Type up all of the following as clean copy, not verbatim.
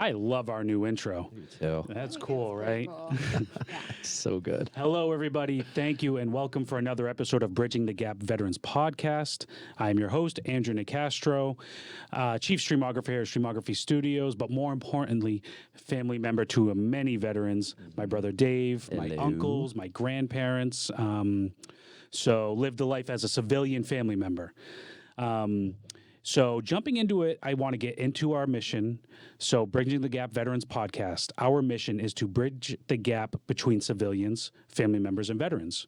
I love our new intro. Me too. That's cool, right? Cool. Yeah. So good. Hello, everybody. Thank you, and welcome for another episode of Bridging the Gap Veterans Podcast. I am your host, Andrew Nicastro, chief streamographer here at Streamography Studios, but more importantly, family member to many veterans, my brother Dave, my Hello. uncles, my grandparents. So lived a life as a civilian family member. So jumping into it, I want to get into our mission. So Bridging the Gap Veterans Podcast, our mission is to bridge the gap between civilians, family members, and veterans.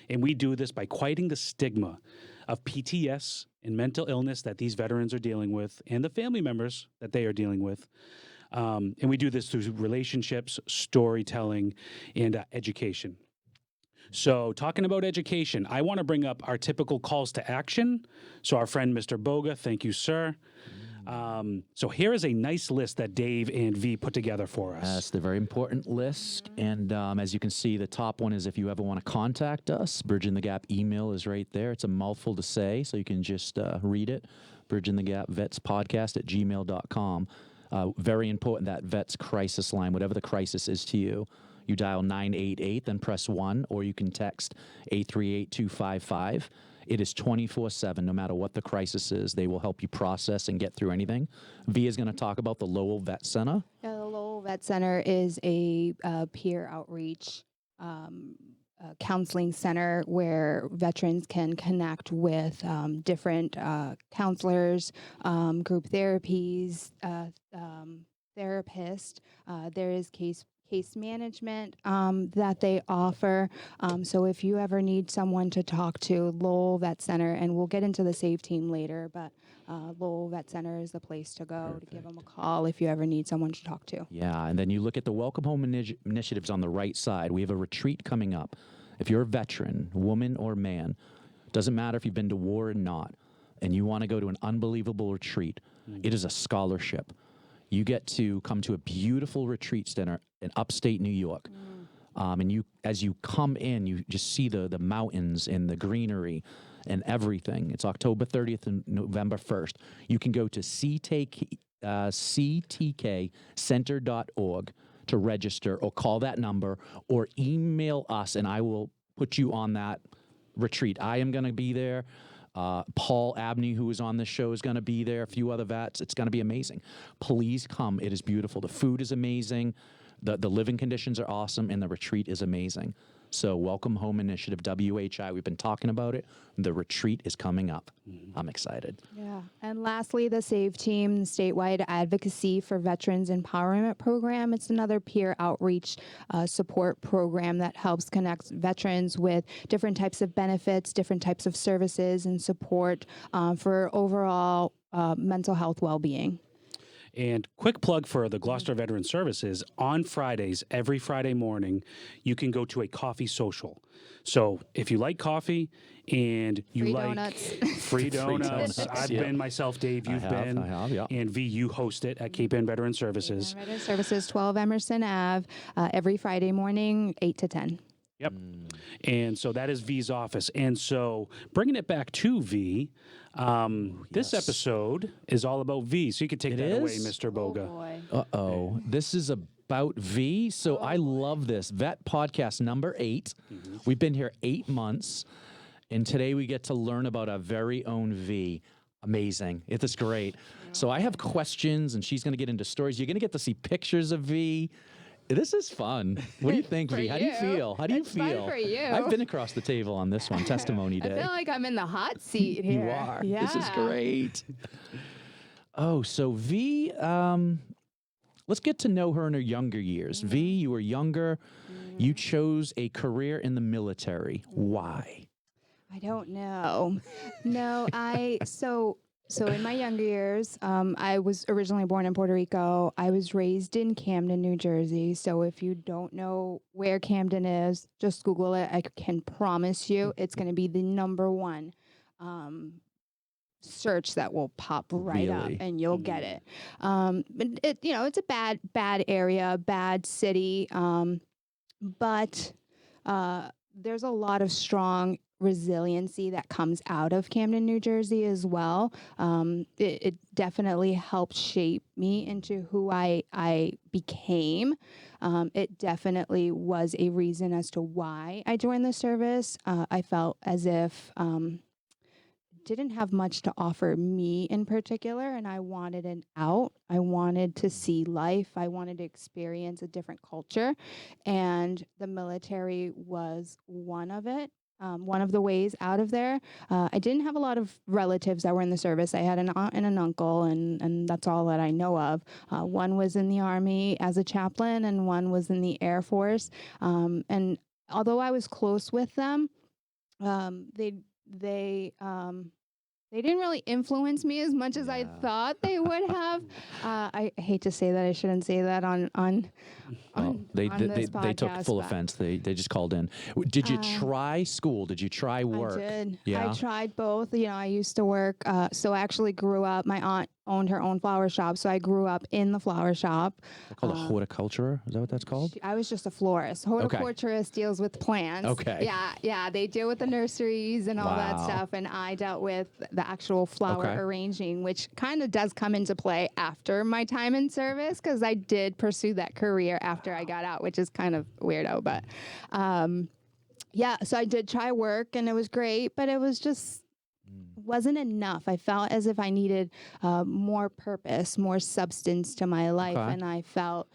And we do this by quieting the stigma of PTS and mental illness that these veterans are dealing with and the family members that they are dealing with. And we do this through relationships, storytelling, and education. So talking about education, I want to bring up our typical calls to action. So our friend, Mr. Boga, thank you, sir. So here is a nice list that Dave and Vee put together for us. That's the very important list. And as you can see, the top one is if you ever want to contact us, Bridging the Gap email is right there. It's a mouthful to say, so you can just read it. Bridging the Gap Vets Podcast at gmail.com. Very important, that Vets crisis line, whatever the crisis is to you. You dial 988, then press 1, or you can text 838-255. It is 24/7, no matter what the crisis is. They will help you process and get through anything. Vee is going to talk about the Lowell Vet Center. Yeah, the Lowell Vet Center is a peer outreach counseling center where veterans can connect with different counselors, group therapies, therapists. There is case management that they offer. So if you ever need someone to talk to, Lowell Vet Center, and we'll get into the SAVE team later, but Lowell Vet Center is the place to go to give them a call if you ever need someone to talk to. Yeah, and then you look at the Welcome Home initiatives on the right side. We have a retreat coming up. If you're a veteran, woman or man, doesn't matter if you've been to war or not, and you want to go to an unbelievable retreat, it is a scholarship. You get to come to a beautiful retreat center in upstate New York. And you, as you come in, you just see the mountains and the greenery and everything. It's October 30th and November 1st. You can go to ctkcenter.org to register, or call that number, or email us, and I will put you on that retreat. I am going to be there. Paul Abney, who is on this show, is going to be there. A few other vets. It's going to be amazing. Please come. It is beautiful. The food is amazing. The living conditions are awesome, and the retreat is amazing. So Welcome Home Initiative, WHI, we've been talking about it. The retreat is coming up. I'm excited. Yeah. And lastly, the SAVE team, the statewide advocacy for veterans empowerment program. It's another peer outreach support program that helps connect veterans with different types of benefits, different types of services and support for overall mental health well-being. And quick plug for the Gloucester Veteran Services, on Fridays, every Friday morning, you can go to a coffee social. So if you like coffee and you Free like donuts. free donuts, donuts, I've yeah. been myself, Dave, you've been. I have, yeah. And Vee, you host it at Cape Ann Veteran Services. Veteran Services, 12 Emerson Ave, every Friday morning, 8 to 10. Yep. And so that is Vee's office. And so bringing it back to Vee, this episode is all about Vee. So you can take It that away, is? Mr. Boga. boy. Uh-oh. This is about Vee, so I love this. Vet Podcast number 8. We've been here 8 months, and today we get to learn about our very own Vee. Amazing. It is great. So I have questions, and she's going to get into stories. You're going to get to see pictures of Vee. This is fun. What do you think, For Vee? How do you you. feel? How do you It's fun feel? for you. I've been across the table on this one, testimony I day. feel like I'm in the hot seat here. You are. Yeah. This is great. Oh, so Vee, let's get to know her in her younger years. Vee, you were younger. You chose a career in the military. Why? I don't know. No, so in my younger years, I was originally born in Puerto Rico. I was raised in Camden, New Jersey. So if you don't know where Camden is, just Google it. I can promise you it's going to be the number one search that will pop right up, Really? and you'll get it. But it's a bad area, bad city, but there's a lot of strong resiliency that comes out of Camden, New Jersey as well. It definitely helped shape me into who I became. It definitely was a reason as to why I joined the service. I felt as if didn't have much to offer me in particular, and I wanted an out. I wanted to see life. I wanted to experience a different culture, and the military was one of it. One of the ways out of there. I didn't have a lot of relatives that were in the service. I had an aunt and an uncle, and that's all that I know of. One was in the Army as a chaplain, and one was in the Air Force. And although I was close with them, they didn't really influence me as much as I thought they would have. I hate to say that. I shouldn't say that on They this took podcast, full but offense. They just called in. Did you try school? Did you try work? I did. Yeah. I tried both. I used to work. So I actually grew up. My aunt owned her own flower shop, so I grew up in the flower shop. They're called a horticulturist. Is that what that's called? I was just a florist. Horticulturist deals with plants. Okay. Yeah. They deal with the nurseries and all that Wow. stuff, and I dealt with the actual flower Okay. arranging, which kind of does come into play after my time in service because I did pursue that career after I got out, which is kind of weirdo, but yeah. So I did try work, and it was great, but it was just wasn't enough. I felt as if I needed more purpose, more substance to my life, Okay. and I felt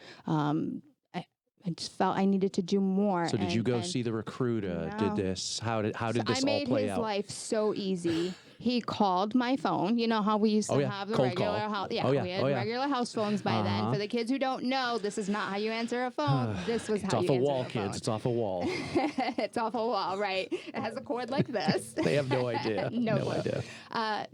I just felt I needed to do more. So did you go and see the recruiter? No. Did this? How did so this I all made play his out? life so easy. He called my phone. You know how we used to Oh, yeah. have the Cold regular call. house. Oh, yeah. We had Oh, yeah. regular house phones by then. Uh-huh. For the kids who don't know, this is not how you answer a phone. This was It's how off you a answer wall, a phone. kids. It's off a wall. It's off a wall, right? It has a cord like this. They have no idea. No clue. idea.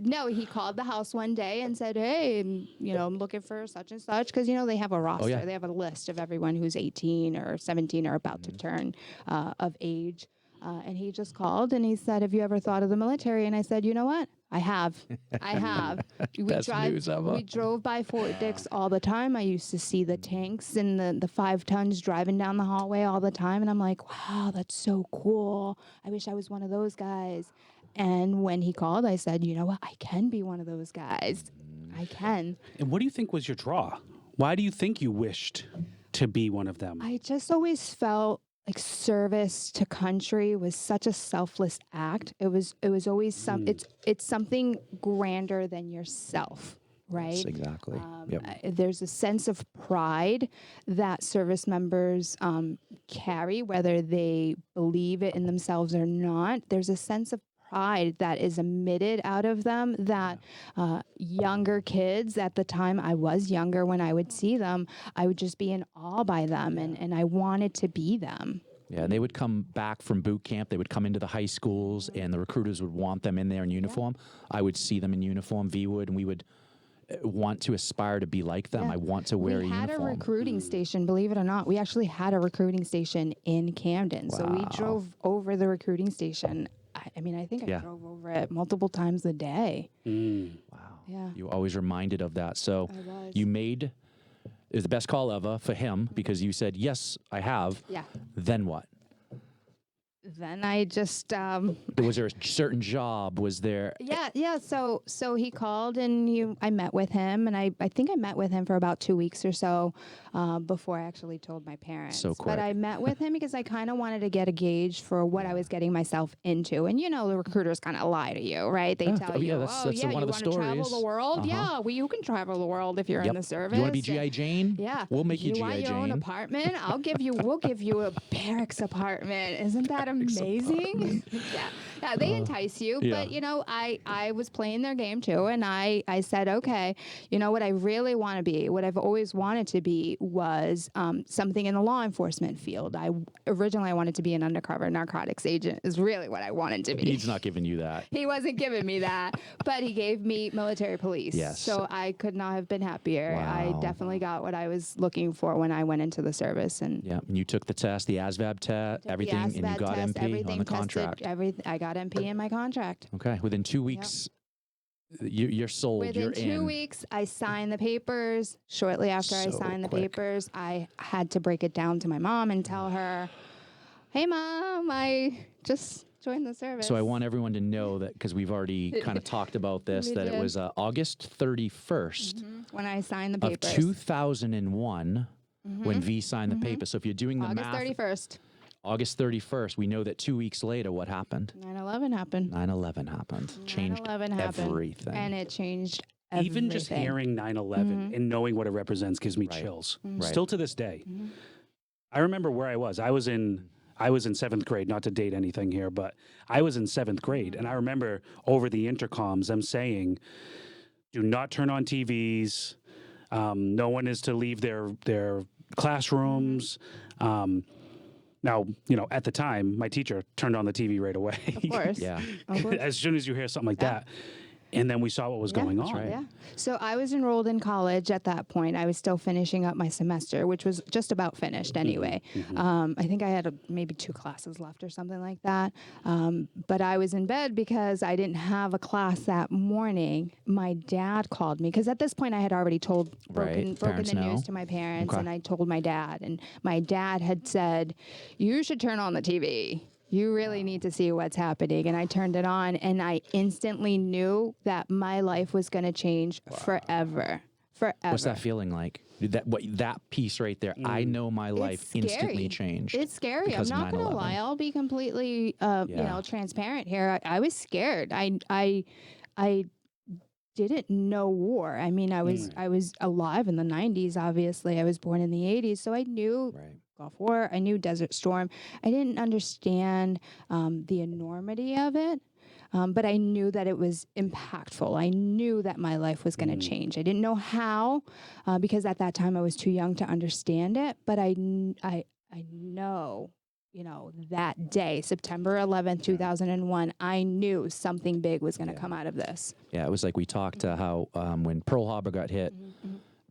No, he called the house one day and said, "Hey, I'm looking for such and such," because they have a roster. yeah. They have a list of everyone who's 18 or 17 or about to turn of age. And he just called and he said, "Have you ever thought of the military?" And I said, "You know what? I have. I have." Best news ever. We drove by Fort Dix all the time. I used to see the tanks and the 5 tons driving down the hallway all the time. And I'm like, wow, that's so cool. I wish I was one of those guys. And when he called, I said, "You know what? I can be one of those guys. I can." And what do you think was your draw? Why do you think you wished to be one of them? I just always felt like service to country was such a selfless act. It was always it's something grander than yourself, right? Yes, exactly. Yep. There's a sense of pride that service members carry, whether they believe it in themselves or not. There's a sense of pride that is emitted out of them that younger kids, at the time I was younger when I would see them, I would just be in awe by them, and I wanted to be them. Yeah, and they would come back from boot camp. They would come into the high schools, and the recruiters would want them in there in uniform. I would see them in uniform, V would, and we would want to aspire to be like them. Yeah. I want to wear a We had uniform. a recruiting station, believe it or not. We actually had a recruiting station in Camden. So we drove over the recruiting station. I mean, I think I Yeah. drove over it multiple times a day. Wow. Yeah. You were always reminded of that. So I was. you made, it was the best call ever for him because you said, yes, I have. Yeah. Then what? Then I just Was there a certain job? Was there? yeah. So he called and I met with him, and I think I met with him for about 2 weeks or so before I actually told my parents. So quick. But I met with him because I kind of wanted to get a gauge for what I was getting myself into. And the recruiters kind of lie to you, right? They tell you, that's "Oh, one yeah, of you the want to travel stories. the world? Uh-huh. Yeah, well, you can travel the world if you're in the service. You want to be G.I. Jane? Yeah. We'll make you want G.I. your own Jane. apartment? We'll give you a barracks apartment. Isn't that amazing? Yeah, they entice you, yeah. but I was playing their game too, and I said, okay, what I really want to be, what I've always wanted to be was something in the law enforcement field. Originally I wanted to be an undercover narcotics agent is really what I wanted to be. He's not giving you that. He wasn't giving me that, but he gave me military police. Yes. So I could not have been happier. I Wow. definitely got what I was looking for when I went into the service. And Yeah, and you took the test, the ASVAB test, took the everything, and you ASVAB got test, MP on everything the tested, contract. I got MP in my contract. Okay, within 2 weeks, you're sold. Within you're 2 in. weeks, I signed the papers. Shortly after I So signed the quick. papers, I had to break it down to my mom and tell her, "Hey, Mom, I just join the service. So I want everyone to know that, because we've already kind of talked about this, We that it did. was August 31st when I signed the of papers. 2001 when Vee signed the paper. So if you're doing the August math, 31st. August 31st, we know that 2 weeks later, what happened? 9/11 happened. 9/11 happened. Changed 9/11 happened. everything. And it changed everything. Even just hearing 9/11 and knowing what it represents gives me chills. Right. Still to this day. I remember where I was. I was in 7th grade, not to date anything here, but I was in 7th grade. And I remember over the intercoms them saying, do not turn on TVs. No one is to leave their classrooms. Now, at the time, my teacher turned on the TV right away. Of course. Yeah. Of course. As soon as you hear something like that. And then we saw what was going on. right. Yeah. So I was enrolled in college at that point. I was still finishing up my semester, which was just about finished anyway. I think I had maybe 2 classes left or something like that. But I was in bed because I didn't have a class that morning. My dad called me because at this point I had already broken Parents the news know. to my parents, Okay. and I told my dad. And my dad had said, "You should turn on the TV. You really need to see what's happening." And I turned it on, and I instantly knew that my life was going to change forever. Forever. What's that feeling like? That piece right there. I know my life It's instantly scary. changed. It's scary. because I'm of not going to 9/11. lie. I'll be completely, transparent here. I was scared. I didn't know war. I mean, I was alive in the 90s. Obviously, I was born in the 80s, so I knew Right. Gulf War. I knew Desert Storm. I didn't understand the enormity of it. But I knew that it was impactful. I knew that my life was going to change. I didn't know how, because at that time I was too young to understand it. But I know, that day, September 11th, 2001, I knew something big was going to come out of this. Yeah, it was like we talked how when Pearl Harbor got hit,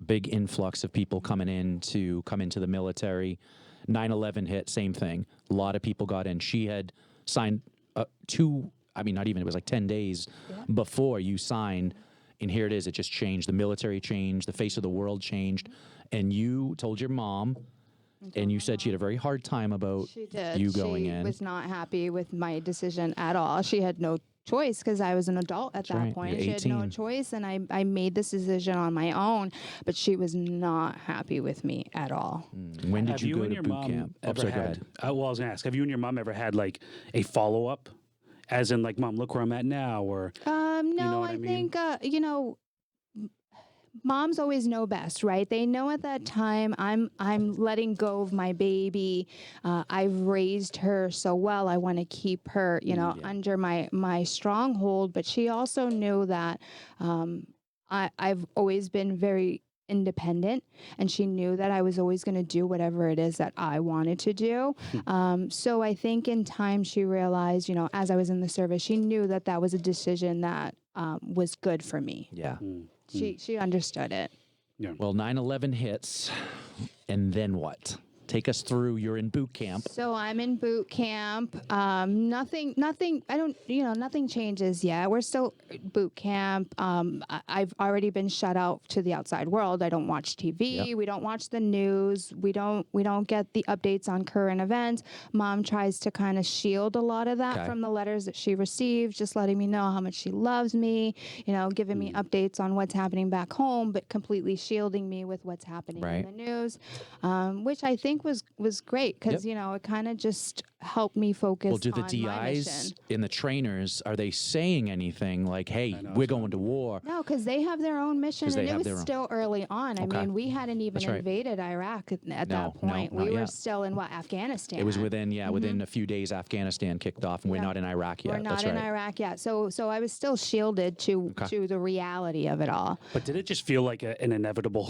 big influx of people coming into the military. 9/11 hit, same thing. A lot of people got in. She had signed it was like 10 days before you signed, and here it is. It just changed. The military changed. The face of the world changed. And you told your mom, and you said she had a very hard time about She did. you going She in. was not happy with my decision at all. She had no choice because I was an adult at that right. point. You're She had no 18. choice, and I made this decision on my own. But she was not happy with me at all. When did Have you you go and to your boot mom camp? ever Sorry, go had? ahead. I was going to ask. Have you and your mom ever had like a follow up, as in like, Mom, look where I'm at now, or No, know what I I mean? think moms always know best, right? They know at that time I'm letting go of my baby. I've raised her so well. I want to keep her, under my stronghold. But she also knew that I've always been very independent, and she knew that I was always going to do whatever it is that I wanted to do. So I think in time she realized, as I was in the service, she knew that that was a decision that was good for me. Yeah. She understood it. Well, 9/11 hits, and then what? Take us through. You're in boot camp. So I'm in boot camp. Nothing, nothing changes yet. We're still boot camp. I've already been shut out to the outside world. I don't watch TV. Yep. We don't watch the news. We don't get the updates on current events. Mom tries to kind of shield a lot of that Okay. from the letters that she receives, just letting me know how much she loves me, giving me updates on what's happening back home, but completely shielding me with what's happening Right. in the news, which I think was great because it kind of just helped me focus. Well, do the on my DIs mission. and the trainers, are they saying anything like, hey, we're going to war? No, because they have their own mission, 'Cause they and it have was their own. still early on. I Okay. mean, we hadn't even That's right. invaded Iraq at No, that point. not We were yet. still in Afghanistan. It was within a few days Afghanistan kicked off, and we're Yeah. not in Iraq yet. We're not That's in right. Iraq yet, so I was still shielded to the reality of it all. but did it just feel like an inevitable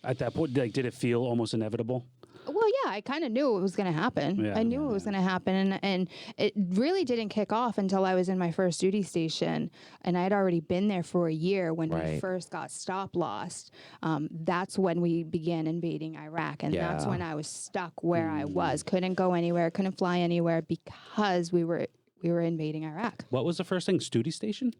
at that point? Like, did it feel almost inevitable? Well, yeah, I kind of knew it was going to happen. Yeah. I knew it was going to happen, and it really didn't kick off until I was in my first duty station, and I had already been there for a year when we Right. first got stop lost. That's when we began invading Iraq, and that's Yeah. when I was stuck where I was, couldn't go anywhere, couldn't fly anywhere because we were invading Iraq. What was the first thing? Duty station?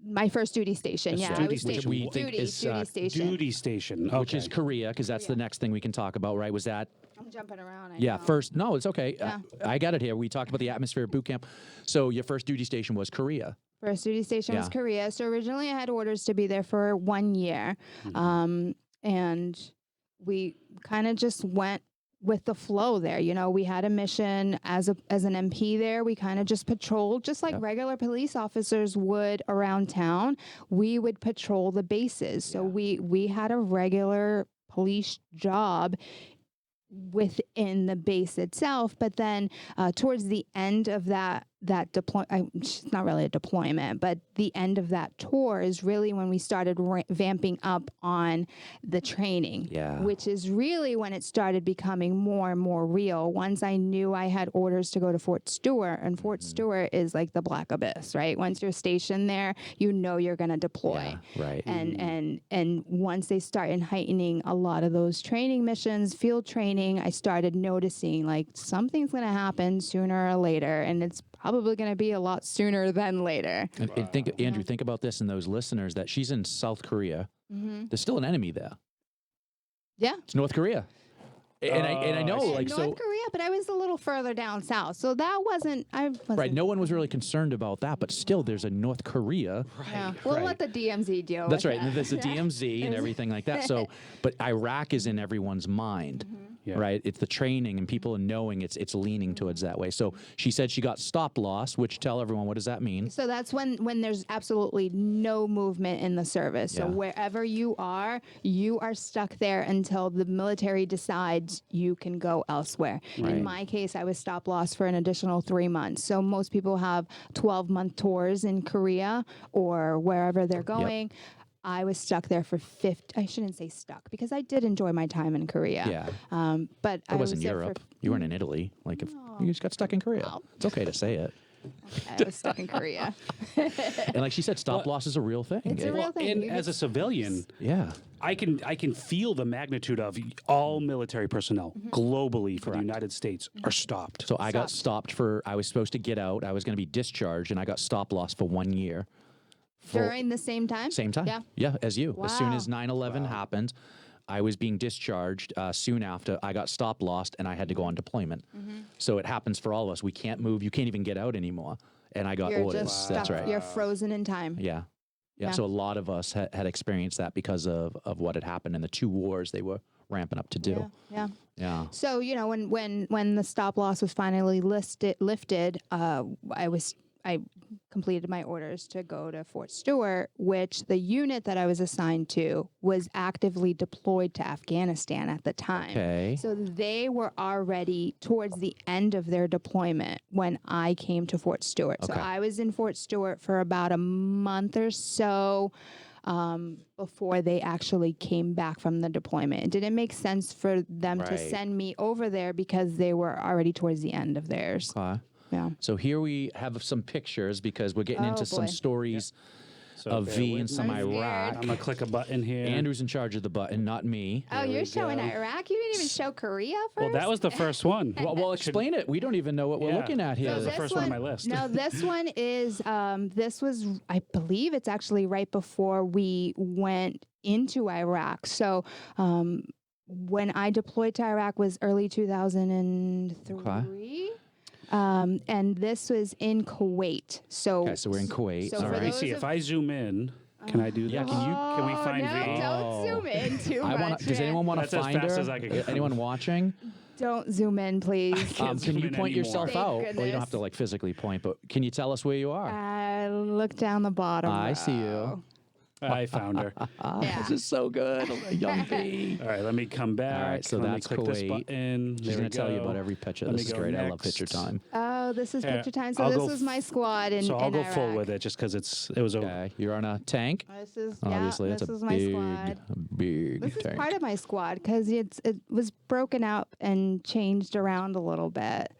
My first duty station, yeah, I duty was station. stationed Which we think duty is, station. Duty station. Okay. Which is Korea, because that's the next thing we can talk about, right? Was that I'm jumping around. I Yeah, know. first. No, it's okay. Yeah. I got it here. We talked about the atmosphere of boot camp. So your first duty station was Korea. First duty station was Yeah. Korea. So originally I had orders to be there for 1 year. And we kind of just went with the flow there. You know, we had a mission as an MP there. We kind of just patrolled just like Yep. regular police officers would around town. We would patrol the bases. So we had a regular police job within the base itself, but then towards the end of that it's not really a deployment, but the end of that tour is really when we started vamping up on the training, which is really when it started becoming more and more real. Once I knew I had orders to go to Fort Stewart, and Fort Stewart is like the black abyss, right? Once you're stationed there, you know you're going to deploy. Yeah, right. And once they started heightening a lot of those training missions, field training, I started noticing like something's going to happen sooner or later, and it's probably going to be a lot sooner than later. And think, Andrew, think about this and those listeners that she's in South Korea. There's still an enemy there. Yeah. It's North Korea. And I know, like, North so. Korea, but I was a little further down south, so that wasn't. Right, no one was really concerned about that, but still, there's a North Korea. Yeah. We'll let the DMZ deal. That's with right, and there's the DMZ and everything like that. So, but Iraq is in everyone's mind, right? It's the training and people knowing it's leaning towards that way. So she said she got stop loss, which tell everyone, what does that mean? So that's when there's absolutely no movement in the service. So wherever you are stuck there until the military decides you can go elsewhere. Right. In my case, I was stop loss for an additional 3 months. So most people have 12-month tours in Korea or wherever they're going. I was stuck there for 50. I shouldn't say stuck because I did enjoy my time in Korea. Yeah. But It I wasn't was there Europe. You weren't in Italy. Like, if you just got stuck in Korea. Well. It's okay to say it. I was stuck in Korea. And like she said, stop loss is a real thing. It's a real thing. And You as a civilian, Yeah. I can feel the magnitude of all military personnel globally for the United States are stopped. So I got stopped I was supposed to get out. I was going to be discharged, and I got stop loss for 1 year. During the same time? Same time. Yeah. Yeah, as you. As soon Wow. as 9/11 happened, I was being discharged. Soon after, I got stop lost, and I had to go on deployment. So it happens for all of us. We can't move. You can't even get out anymore. And I got You're orders. just That's stuck. right. You're frozen in time. Yeah. Yeah. So a lot of us had experienced that because of what had happened in the 2 wars they were ramping up to do. Yeah. Yeah. So, you know, when the stop loss was finally lifted, I completed my orders to go to Fort Stewart, which the unit that I was assigned to was actively deployed to Afghanistan at the time. Okay. So they were already towards the end of their deployment when I came to Fort Stewart. So Okay. I was in Fort Stewart for about a month or so before they actually came back from the deployment. It didn't make sense for them to Right. send me over there because they were already towards the end of theirs. Yeah. So here we have some pictures because we're getting into some boy. stories So of bear V with and some me. I'm scared. Iraq. I'm gonna click a button here. Andrew's in charge of the button, not me. Oh, There you're we showing go. Iraq? You didn't even show Korea first? Well, that was the first one. Well, explain it. We don't even know what we're Yeah. looking at That here. was the first one on my list. No, this one is, this was, I believe it's actually right before we went into Iraq. So when I deployed to Iraq was early 2003. And this was in Kuwait. So, Okay, so we're in Kuwait. So All for Let me right. those see if I zoom in. Can I do that? Yeah, can you- find no, V? don't zoom in too I much. want. Does anyone want to That's as find fast her? as I could get. Anyone watching? Don't zoom in, please. Can't Can zoom you in point anymore. yourself Thank out? Well, you goodness. don't have to like physically point, but can you tell us where you are? Look down the bottom. I see you. row. I found her. Yeah. This is so good. Young V. All right, let me come back. All right, so Let me that's click this Kuwait. button. She's There going we to tell you go. about every picture. Let This me is go great. I love picture next. time. Oh, this is Here, picture time. So I'll this go was my squad in So I'll in go full Iraq. with it just because it was over. Okay, you're on a tank. This is Obviously, yeah, that's this a is my big, squad. big This is tank. part of my squad because it was broken up and changed around a little bit.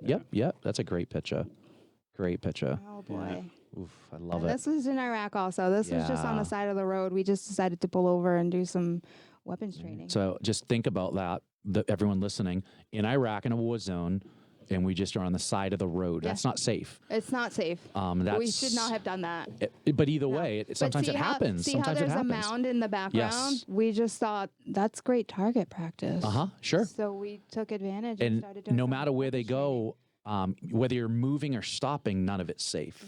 Yep. That's a great picture. Great picture. Oh boy. Oof, I love And it. this was in Iraq also. This was just on Yeah. the side of the road. We just decided to pull over and do some weapons training. So just think about that, everyone listening. In Iraq, in a war zone, and we just are on the side of the road. Yeah. That's not safe. It's not safe. That's, We should not have done that. But either way, sometimes it happens. See Sometimes how there's it happens. a mound in the background? Yes. We just thought that's great target practice. Sure. So we took advantage And started doing no some matter where they training. go, whether you're moving or stopping, none of it's safe.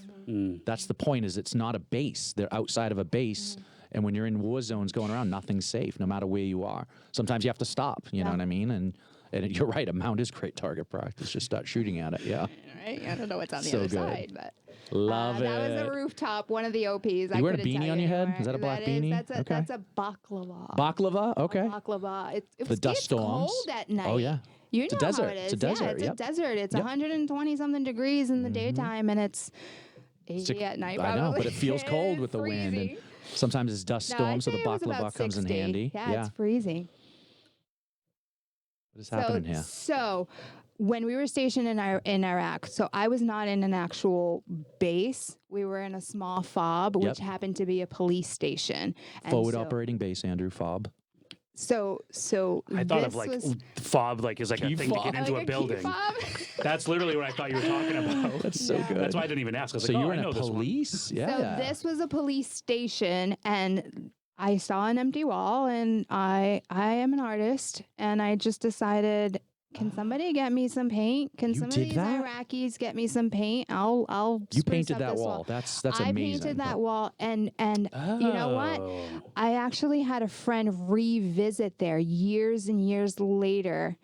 That's the point. Is it's not a base. They're outside of a base. And when you're in war zones going around, nothing's safe, no matter where you are. Sometimes you have to stop. You know what I mean? And you're right. A mound is great target practice. Just start shooting at it. Yeah. Right? I don't know what's on the So other good. side, but Love it. that was a rooftop, one of the OPs. You wearing a beanie on your head? Is that a black beanie? That's a baklava. Baklava? Okay. Baklava. It The dust gets storms. cold at night. Oh, yeah. You It's a know desert. how it is. It's a desert, Yeah, it's yep. a desert. It's Yep. 120 something degrees in the daytime, and it's 80 at night. I know, Probably. but it feels cold with the wind. And Freezing. sometimes it's dust No, storm, I'd so the say it was about baklava comes in 60. handy. Yeah, it's freezing. What is happening here? So when we were stationed in Iraq, so I was not in an actual base. We were in a small fob, which happened to be a police station. And Forward so, operating base, Andrew, FOB. So I thought this of like was, fob, like is like a Key thing to fob. get into like a key building. fob. That's literally what I thought you were talking about. That's so good. That's why I didn't even ask. I was So like, you oh, were I in know a this one. police? Yeah. So this was a police station, and I saw an empty wall, and I am an artist, and I just decided, can somebody get me some paint? Can You some of did these that? Iraqis get me some paint? I'll You spruce painted up that this wall. That's I amazing. painted that wall, and you know what? Oh. I actually had a friend revisit there years and years later.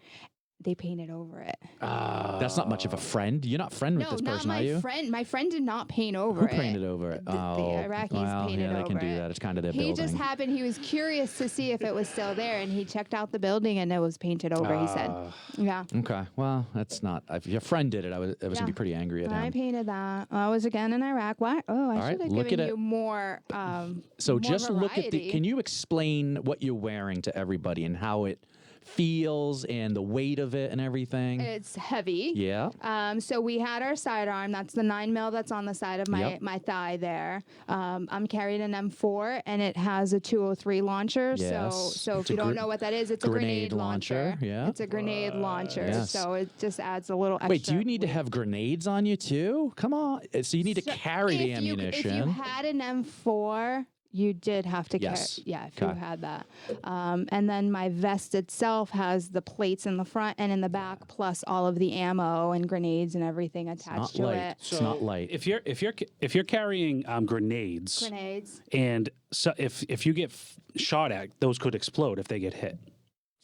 They painted over it. That's not much of a friend. You're not friend with No, this not person, my are you? friend. My friend did not paint over Who it. painted over it? The Iraqis well, painted yeah, they can over do it. that. It's kind of their He building. just happened. He was curious to see if it was still there, and he checked out the building, and it was painted over. He said, "Yeah, Okay, well, that's not. If your friend did it, I was gonna be pretty angry at I him. painted that. I was again in Iraq. Why? Oh, I right, should have look given at you it. more. So more just look at the. variety. Can you explain what you're wearing to everybody and how it feels and the weight of it and everything? It's heavy. Yeah. So we had our sidearm. That's the 9mm that's on the side of my Yep. my thigh there. I'm carrying an M4, and it has a 203 launcher. Yes. So It's if you a don't know what that is, it's a grenade grenade launcher, launcher. yeah. It's a grenade launcher. Yes. So it just adds a little extra. Wait, do you need to weight. have grenades on you too? Come on. So you need to So carry the if you- ammunition. If you had an M4, you did have to Yes. carry. Yeah, if Okay. you had that. And then my vest itself has the plates in the front and in the back, plus all of the ammo and grenades and everything not attached to light. it. It's not light. If you're carrying grenades, Grenades. and so if you get shot at, those could explode if they get hit.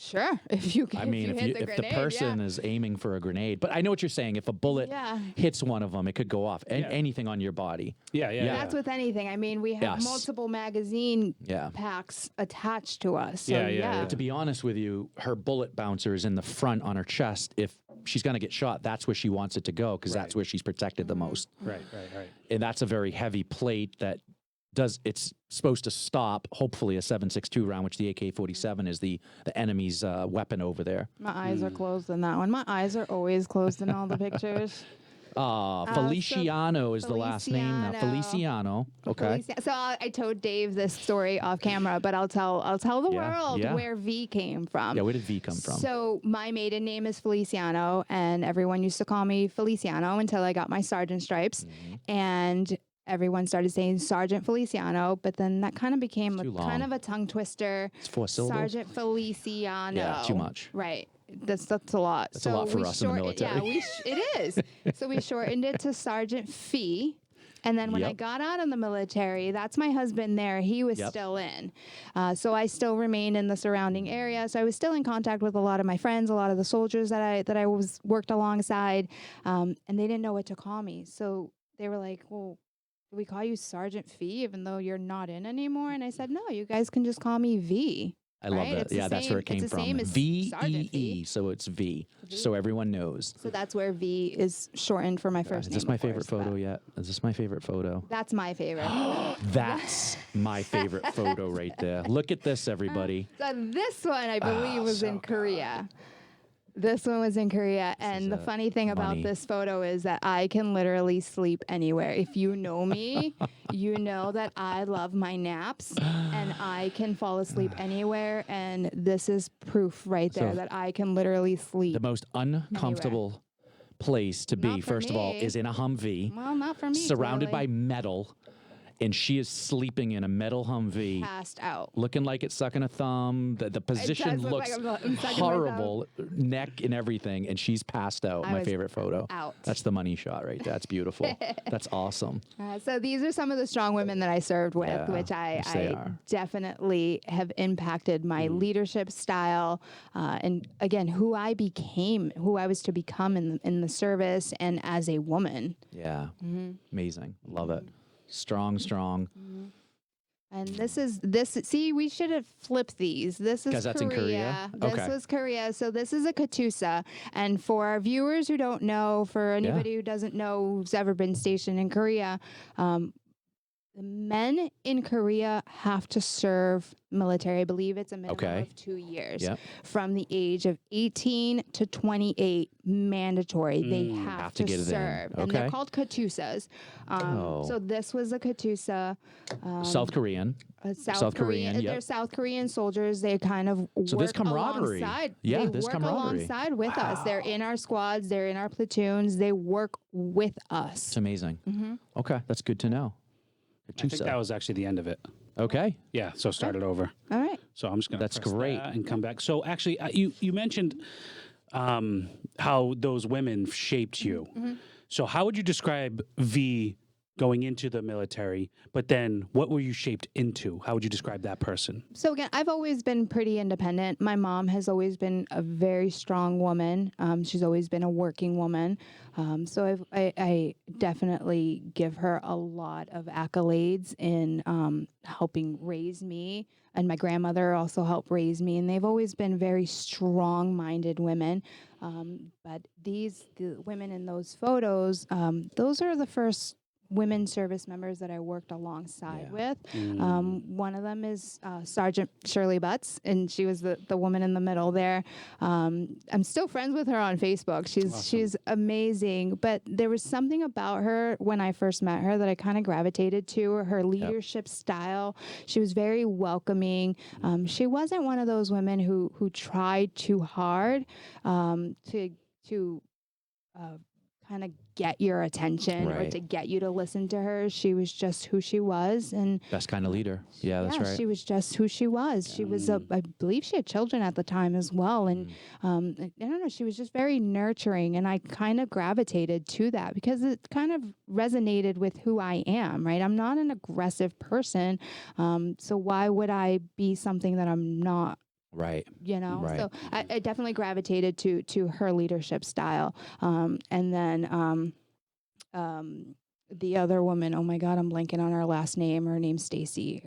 Sure. If you I if mean, you hit the if the grenade, person is aiming for a grenade, but I know what you're saying. If a bullet Yeah. hits one of them, it could go off. Yeah. Anything on your body. Yeah. Yeah. That's with anything. I mean, we have Yes. multiple magazine Yeah. packs attached to us. So Yeah. To be honest with you, her bullet bouncer is in the front on her chest. If she's going to get shot, that's where she wants it to go because that's Right. where she's protected the most. Right. And that's a very heavy plate that it's supposed to stop, hopefully, a 7.62 round, which the AK-47 is the enemy's weapon over there. My eyes are closed in that one. My eyes are always closed in all the pictures. Feliciano is the last name now. Feliciano. Feliciano. Okay. So I told Dave this story off camera, but I'll tell the Yeah, world yeah. where V came from. Yeah, where did V come from? So my maiden name is Feliciano, and everyone used to call me Feliciano until I got my sergeant stripes, Mm-hmm. and everyone started saying Sergeant Feliciano, but then that kind of became Too kind long. of a tongue twister. It's 4 syllables. Sergeant Feliciano. Yeah, too much. Right. That's a lot. That's a lot for we us in the military. Yeah, it is. So we shortened it to Sergeant Fee. And then when I Yep. got out of the military, that's my husband there. He was Yep. still in. So I still remained in the surrounding area. So I was still in contact with a lot of my friends, a lot of the soldiers that I worked alongside. And they didn't know what to call me. So they were like, well, do we call you Sergeant Fee even though you're not in anymore? And I said, no, you guys can just call me V. I love right? that. It's the Yeah, that's where it same- came it's the from. same as Sergeant VEE, V. so it's V, so everyone knows. So that's where V is shortened for my first Is name. this my of favorite course, photo but yet? Is this my favorite photo? That's my favorite. That's my favorite photo right there. Look at this, everybody. So this one, I believe, was in Korea. This one was in Korea. And the funny thing about money. this photo is that I can literally sleep anywhere. If you know me, you know that I love my naps and I can fall asleep anywhere. And this is proof right there So that I can literally sleep. The most uncomfortable place to be, Not for first of all, me. is in a Humvee, Well, not for me. surrounded by clearly. metal, and she is sleeping in a metal Humvee, Passed out. looking like it's sucking a thumb. The position does look looks like I'm sucking my thumb. horrible, neck and everything, and she's passed out. I My was favorite photo. out. That's the money shot right there. That's beautiful. That's awesome. So these are some of the strong women that I served with, Yeah, which yes, they I are. definitely have impacted my leadership style, and again, who I became, who I was to become in the service and as a woman. Yeah. Mm-hmm. Amazing. Love it. Strong. And this is See, we should have flipped these. This is 'Cause that's in Korea? This Okay. was Korea. So this is a Katusa. And for our viewers who don't know, for anybody who doesn't know who's ever been stationed in Korea, the men in Korea have to serve military. I believe it's a minimum Okay. of 2 years. Yep. From the age of 18 to 28, mandatory. They have to to get it in. serve. And they're Okay. called Katusas. So this was a Katusa. South Korean. South Korean, Korean. yep. They're South Korean soldiers. They kind of So work there's camaraderie. alongside. Yeah, they there's work camaraderie. alongside with us. They're in our squads. They're in our platoons. They work with us. It's amazing. Mm-hmm. Okay, that's good to know. I think that was actually the end of it. Okay. Yeah, so start it over. All right. So I'm just going to That's great. and come back. So actually, you mentioned how those women shaped you. Mm-hmm. So how would you describe V going into the military, but then what were you shaped into? How would you describe that person? So again, I've always been pretty independent. My mom has always been a very strong woman. She's always been a working woman. So I definitely give her a lot of accolades in helping raise me. And my grandmother also helped raise me. And they've always been very strong-minded women. But the women in those photos, those are the first women service members that I worked alongside with. One of them is Sergeant Shirley Butts, and she was the woman in the middle there. I'm still friends with her on Facebook. She's amazing, but there was something about her when I first met her that I kind of gravitated to. Her leadership style. She was very welcoming. She wasn't one of those women who tried too hard to kind of get your attention or Right. to get you to listen to her. She was just who she was, and Best kind of leader. Yeah, that's right. she was just who she was. She was I believe she had children at the time as well, and I don't know, she was just very nurturing, and I kind of gravitated to that because it kind of resonated with who I am. Right, I'm not an aggressive person, so why would I be something that I'm not? Right. You know, Right. so I definitely gravitated to her leadership style. And then the other woman, oh my God, I'm blanking on her last name. Her name's Stacy.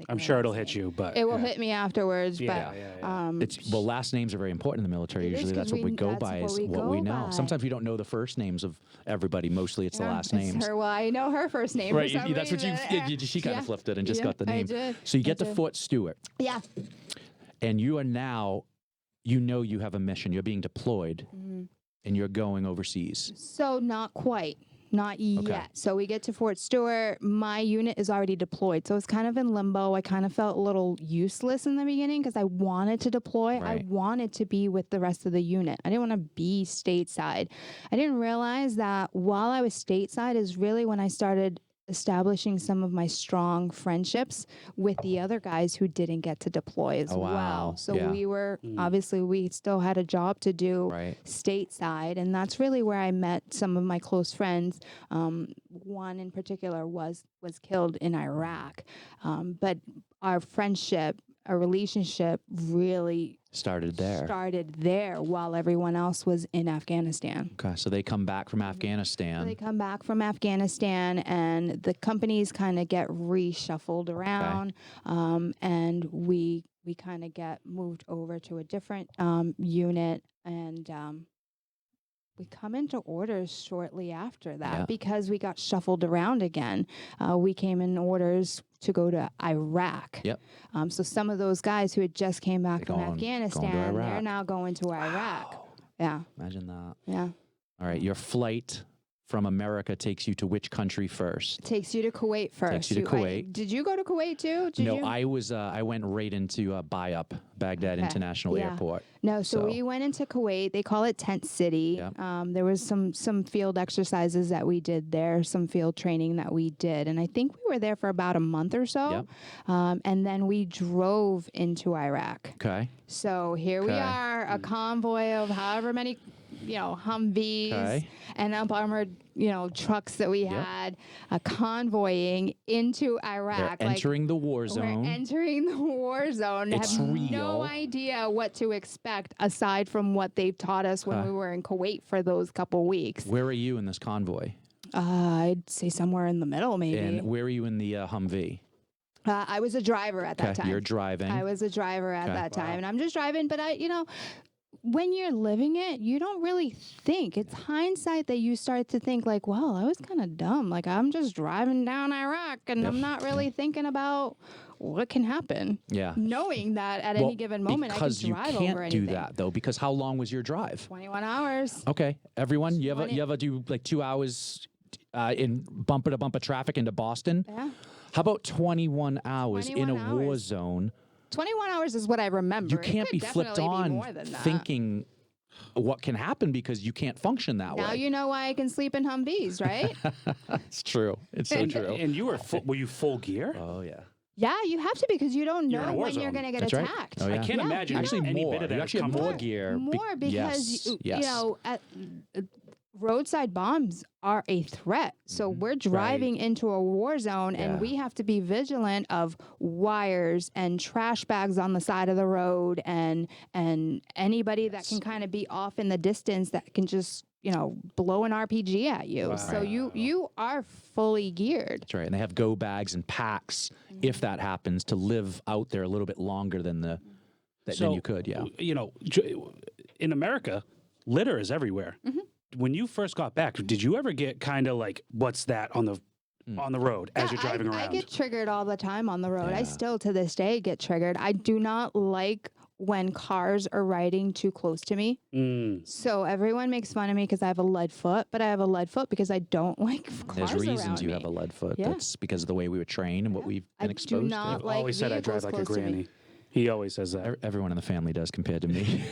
I'm sure it'll hit you, but It will hit me afterwards. Yeah, but It's last names are very important in the military. It is, Usually, 'cause that's what we go that's by. what Is we what we go know. by. Sometimes we don't know the first names of everybody. Mostly, it's the last it's names. her. Well, I know her first name. Right. For some That's what you. reason. She kind Yeah. of flipped it and just Yeah, got the I name. did. So you I get to did. Fort Stewart, Yeah. and you are now. You know you have a mission. You're being deployed, and you're going overseas. So not quite. Not yet. So we get to Fort Stewart. My unit is already deployed. So it's kind of in limbo. I kind of felt a little useless in the beginning because I wanted to deploy. Right. I wanted to be with the rest of the unit. I didn't want to be stateside. I didn't realize that while I was stateside is really when I started establishing some of my strong friendships with the other guys who didn't get to deploy as Oh, wow. well. So Yeah. we were, obviously, we still had a job to do Right. stateside, and that's really where I met some of my close friends. One in particular was killed in Iraq, but our friendship, our relationship really Started there. started there while everyone else was in Afghanistan. Okay. So they come back from Afghanistan. They come back from Afghanistan, and the companies kind of get reshuffled around, and we kind of get moved over to a different unit, and we come into orders shortly after that because we got shuffled around again. We came in orders to go to Iraq. Yep. So some of those guys who had just came back They're from going to Afghanistan, they're Iraq. now going to Iraq. Yeah, Imagine that. yeah. All right. Your flight from America takes you to which country first? Takes you to Kuwait first. Takes you to Kuwait. Did you go to Kuwait too? Did No, you? I went right into Baghdad International Yeah. Airport. No, so we went into Kuwait. They call it Tent City. Yep. There was some field exercises that we did there, some field training that we did, and I think we were there for about a month or so. Yep. And then we drove into Iraq. Okay. So here we Okay. are, a convoy of however many, Humvees Okay. and up armored, trucks that we had, convoying into Iraq. They're entering the war zone. We're entering the war zone. It's have real. no idea what to expect aside from what they've taught us when we were in Kuwait for those couple weeks. Where are you in this convoy? I'd say somewhere in the middle, maybe. And where are you in the Humvee? I was a driver at that Okay, time. you're driving. I was a driver at Okay. that time, and I'm just driving. But when you're living it, you don't really think. It's hindsight that you start to think like, well, I was kind of dumb. Like, I'm just driving down Iraq and I'm not really thinking about what can happen. Yeah. Knowing that at any given moment I can because drive you can't over anything. do that though. Because how long was your drive? 21 hours. Okay, everyone, you 20 ever do like 2 hours in bumper to bumper traffic into Boston? Yeah. How about 21 hours in 21 a war hours. zone? 21 hours is what I remember. You It can't could be flipped definitely be on more than that. thinking what can happen because you can't function that Now way. you know why I can sleep in Humvees, right? It's true. It's so true. And you were you full gear? Oh yeah. Yeah, you have to because you don't You're in know a war when you're zone. going to get That's right. attacked. Oh, I yeah. can't Yeah, imagine you Actually, any more. bit of that You is actually have comfortable. more gear. More because yes. roadside bombs are a threat. So we're driving into a war zone and Yeah. we have to be vigilant of wires and trash bags on the side of the road and anybody that can kind of be off in the distance that can just, blow an RPG at you. So you are fully geared. That's right. And they have go bags and packs if that happens to live out there a little bit longer than than you could. Yeah. In America, litter is everywhere. When you first got back, did you ever get kind of like, what's that on the road as you're driving around? I get triggered all the time on the road. I Yeah. still to this day get triggered. I do not like when cars are riding too close to me. So everyone makes fun of me because I have a lead foot, but I have a lead foot because I don't like cars There's reasons around you me. have a lead foot. Yeah. That's because of the way we were trained and what we've been I do exposed not to. like Always said I drive vehicles like a close to me. granny. He always says that. Everyone in the family does compared to me.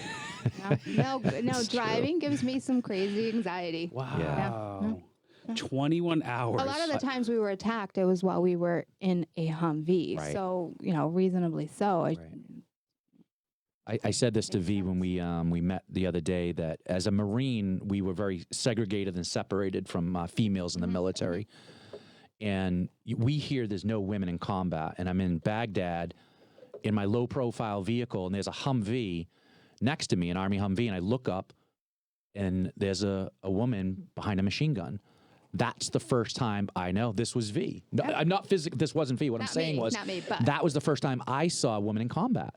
No, driving gives me some crazy anxiety. Wow. 21 hours. A lot of the times we were attacked, it was while we were in a Humvee. Right. So, reasonably so. I said this to V when we met the other day that as a Marine, we were very segregated and separated from females in the military. And we hear there's no women in combat. And I'm in Baghdad in my low profile vehicle and there's a Humvee next to me, an Army Humvee. And I look up and there's a woman behind a machine gun. That's the first time I know this was V. No, I'm not physically, this wasn't V. What I'm Not saying me, was not me, but- that was the first time I saw a woman in combat.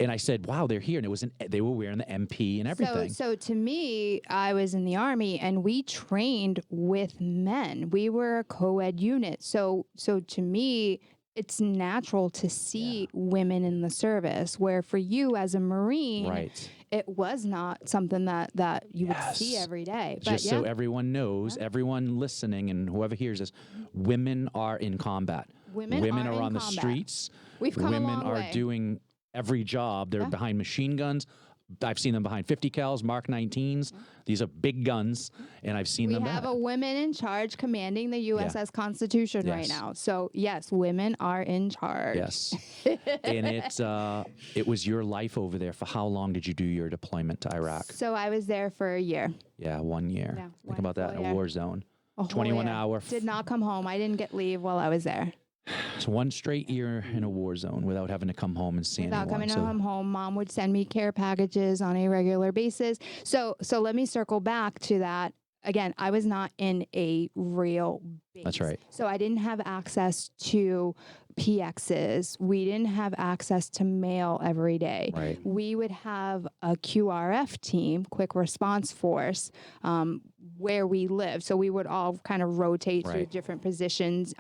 And I said, wow, they're here. And it was they were wearing the MP and everything. So to me, I was in the Army and we trained with men. We were a co-ed unit. So to me, it's natural to see women in the service, where for you as a Marine, Right. it was not something that you would see Yes. every day. But Just so everyone knows, everyone listening and whoever hears this, women are in combat. Women are in on the combat. streets. We've come a Women long are way. doing every job. They're behind machine guns. I've seen them behind 50 cals, Mark 19s. These are big guns, and I've seen we them. have a woman in charge commanding the USS Constitution right Yes. now. So yes, women are in charge. Yes, and it was your life over there. For how long did you do your deployment to Iraq? So I was there for a year. Yeah, 1 year. Yeah, Think one about that full in a year. war zone. A whole 21 year. hour. Did not come home. I didn't get leave while I was there. It's 1 straight year in a war zone without having to come home and see Without anyone. coming home, Mom would send me care packages on a regular basis. So let me circle back to that. Again, I was not in a real base. That's right. So I didn't have access to PXs. We didn't have access to mail every day. Right. We would have a QRF team, quick response force, where we live. So we would all kind of rotate to Right. different positions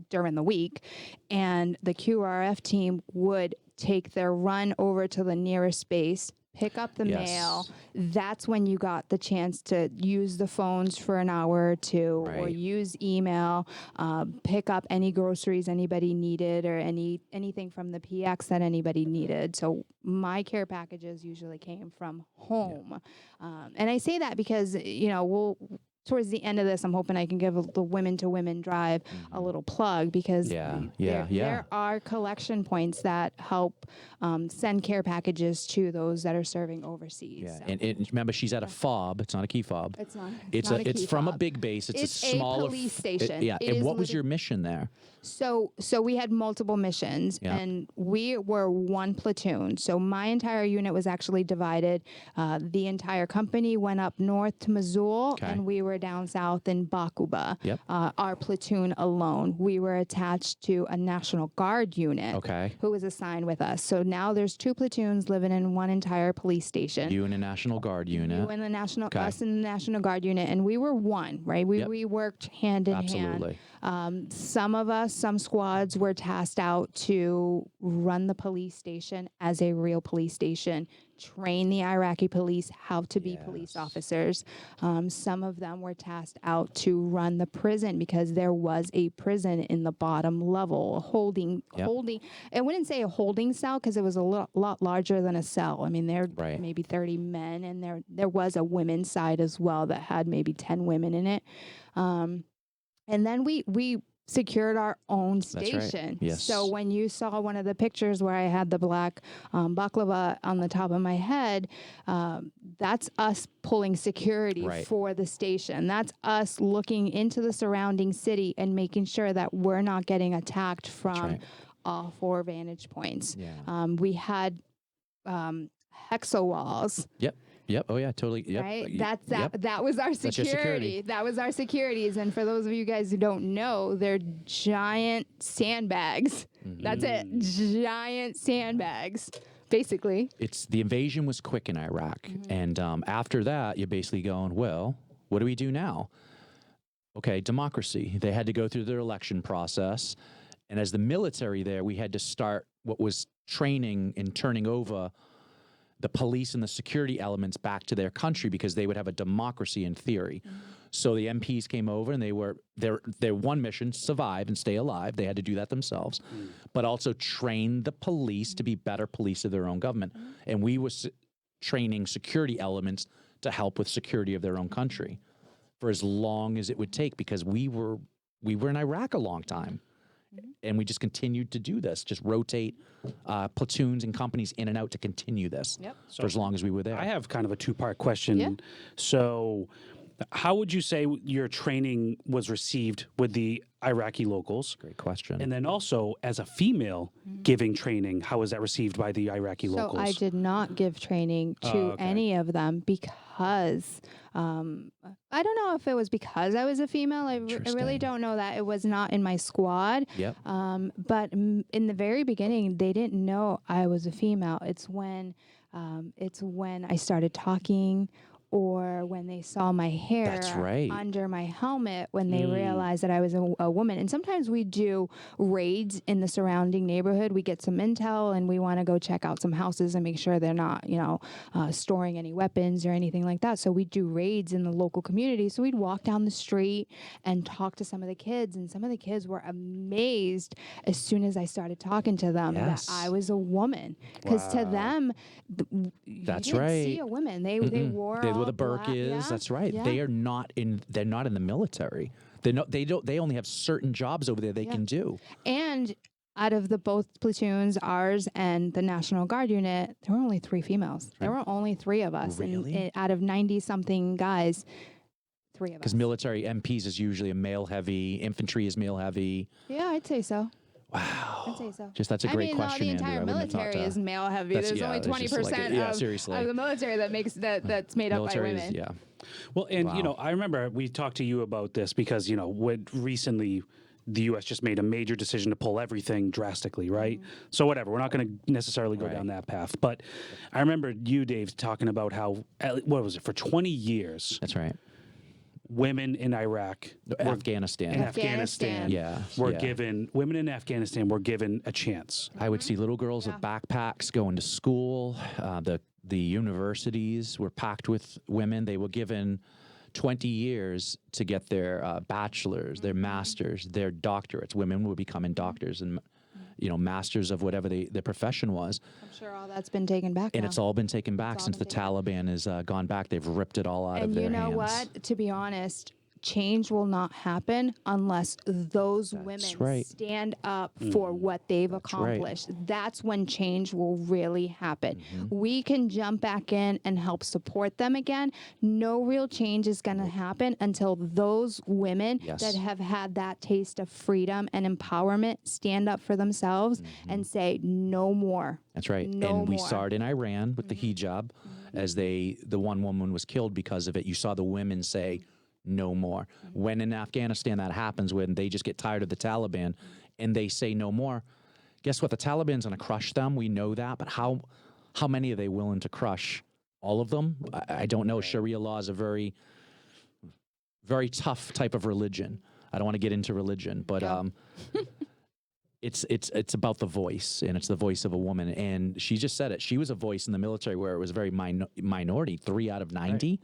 during the week. And the QRF team would take their run over to the nearest base, pick up the Yes. mail. That's when you got the chance to use the phones for an hour or two, or Right. use email, pick up any groceries anybody needed, or anything from the PX that anybody needed. So my care packages usually came from home. And I say that because, towards the end of this, I'm hoping I can give the Women to Women Drive a little plug, because there are collection points that help send care packages to those that are serving overseas. Yeah, So and remember, she's at a fob. It's not a key fob. it's not. It's from a key fob. big base. It's a It's a smaller police station. yeah. It And is what was liter- your mission there? So we had multiple missions, Yeah. and we were one platoon. So my entire unit was actually divided. The entire company went up north to Missoula, Okay. and we were down south in Bakuba. Yep. Our platoon alone, we were attached to a National Guard unit. Okay. Who was assigned with us. So now there's two platoons living in one entire police station. You in a National Guard unit. You and the National, Okay. us and the National Guard unit, and we were one, right? Yep. We worked hand in Absolutely. hand. Some squads were tasked out to run the police station as a real police station, train the Iraqi police how to be police officers. Some of them were tasked out to run the prison, because there was a prison in the bottom level, holding. I wouldn't say a holding cell, because it was a lot larger than a cell. I mean, there Right. maybe 30 men, and there was a women's side as well that had maybe 10 women in it. And then we secured our own right. station. Yes. So when you saw one of the pictures where I had the black baklava on the top of my head, that's us pulling security Right. for the station. That's us looking into the surrounding city and making sure that we're not getting attacked from right. all four vantage points. Yeah. We had hexo walls. Yep. Oh yeah. Totally. Yep. Right. Yep. That was our your security. security. That was our securities. And for those of you guys who don't know, they're giant sandbags. That's it. Giant sandbags, basically. It's the invasion was quick in Iraq, and after that, you're basically going, well, what do we do now? Okay, democracy. They had to go through their election process, and as the military there, we had to start what was training and turning over the police and the security elements back to their country, because they would have a democracy in theory. So the MPs came over, and they were their one mission: survive and stay alive. They had to do that themselves, but also train the police to be better police of their own government. And we were training security elements to help with security of their own country for as long as it would take, because we were in Iraq a long time. And we just continued to do this, just rotate platoons and companies in and out to continue this for as long as we were there. I have kind of a two-part question. Yeah. So how would you say your training was received with the Iraqi locals? Great question. And then also, as a female giving training, how was that received by the Iraqi locals? So I did not give training to any of them, because I don't know if it was because I was a female. I really Interesting. don't know that. It was not in my squad. Yep. But in the very beginning, they didn't know I was a female. It's when I started talking, or when they saw my hair That's right. under my helmet, when they realized that I was a woman. And sometimes we do raids in the surrounding neighborhood. We get some intel, and we want to go check out some houses and make sure they're not, storing any weapons or anything like that. So we do raids in the local community. So we'd walk down the street and talk to some of the kids, and some of the kids were amazed as soon as I started talking to them Yes. that I was a woman. Because to them, That's you didn't right. see a woman. They wore They all where the burk black. is. Yeah. That's right. Yeah. They're not in the military. They only have certain jobs over there they can do. And out of the both platoons, ours and the National Guard unit, there were only 3 females. There were only 3 of us. Really? And out of 90-something guys, 3 of us. Because military MPs is usually a male heavy, infantry is male heavy. Yeah, I'd say so. Wow. I'd say so. That's a great I mean, question, the Andrew. entire I wouldn't have thought military to- is male heavy. That's- There's yeah, only it's just 20% like seriously. of the military that's made up by Military women. is, yeah. Well, and Wow. I remember we talked to you about this because when recently the U.S. just made a major decision to pull everything drastically, right? So whatever, we're not going to necessarily go down that path. But I remember you, Dave, talking about how what was it for 20 years, That's right. women in Iraq, Afghanistan. Afghanistan. Yeah. were yeah. given women in Afghanistan were given a chance. I would see little girls with backpacks going to school. The universities were packed with women. They were given 20 years to get their bachelors, their masters, their doctorates. Women were becoming doctors and, masters of whatever their profession was. I'm sure all that's been taken back And now. it's all been taken back all since the been taken Taliban has gone back. They've ripped it all out of And their you know hands. what? To be honest, change will not happen unless those women right. stand up for what they've accomplished. That's when change will really happen. We can jump back in and help support them again. No real change is going to happen until those women that have had that taste of freedom and empowerment stand up for themselves and say, no more. That's right. No and we more. saw it in Iran with the hijab as the one woman was killed because of it. You saw the women say, no more. When in Afghanistan that happens, when they just get tired of the Taliban and they say no more, guess what? The Taliban's going to crush them. We know that. But how many are they willing to crush? All of them? I don't know. Sharia law is a very, very tough type of religion. I don't want to get into religion, but it's about the voice, and it's the voice of a woman. And she just said it. She was a voice in the military where it was very minority, 3 out of 90.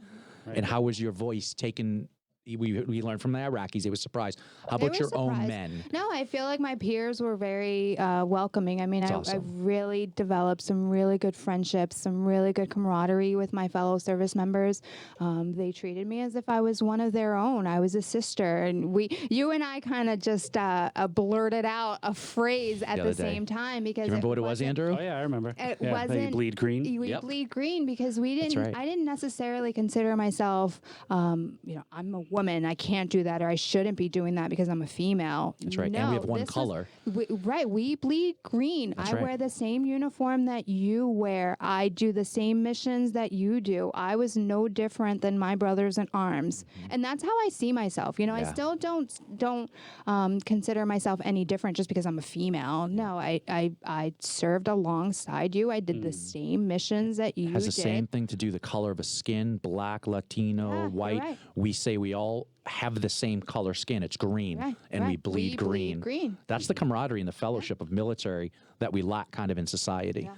Right. And how was your voice taken? We learned from the Iraqis. They were surprised. How about your own men? No, I feel like my peers were very welcoming. I mean, awesome. I've really developed some really good friendships, some really good camaraderie with my fellow service members. They treated me as if I was one of their own. I was a sister. And you and I kind of just blurted out a phrase at the same time. Because do you remember what it was, Andrew? Oh, yeah, I remember. It yeah, wasn't. You bleed green. We bleed green because we didn't. Right. I didn't necessarily consider myself, I'm a woman. I can't do that, or I shouldn't be doing that because I'm a female. That's right. No, and we have one color. We bleed green. That's I right. wear the same uniform that you wear. I do the same missions that you do. I was no different than my brothers in arms, and that's how I see myself. I still don't consider myself any different just because I'm a female. No, I served alongside you. I did the same missions that you did. It has the same thing to do the color of a skin, black, Latino, white. Right. We say we all have the same color skin. It's green, and we bleed green. That's the camaraderie and the fellowship of military that we lack kind of in society. Yeah.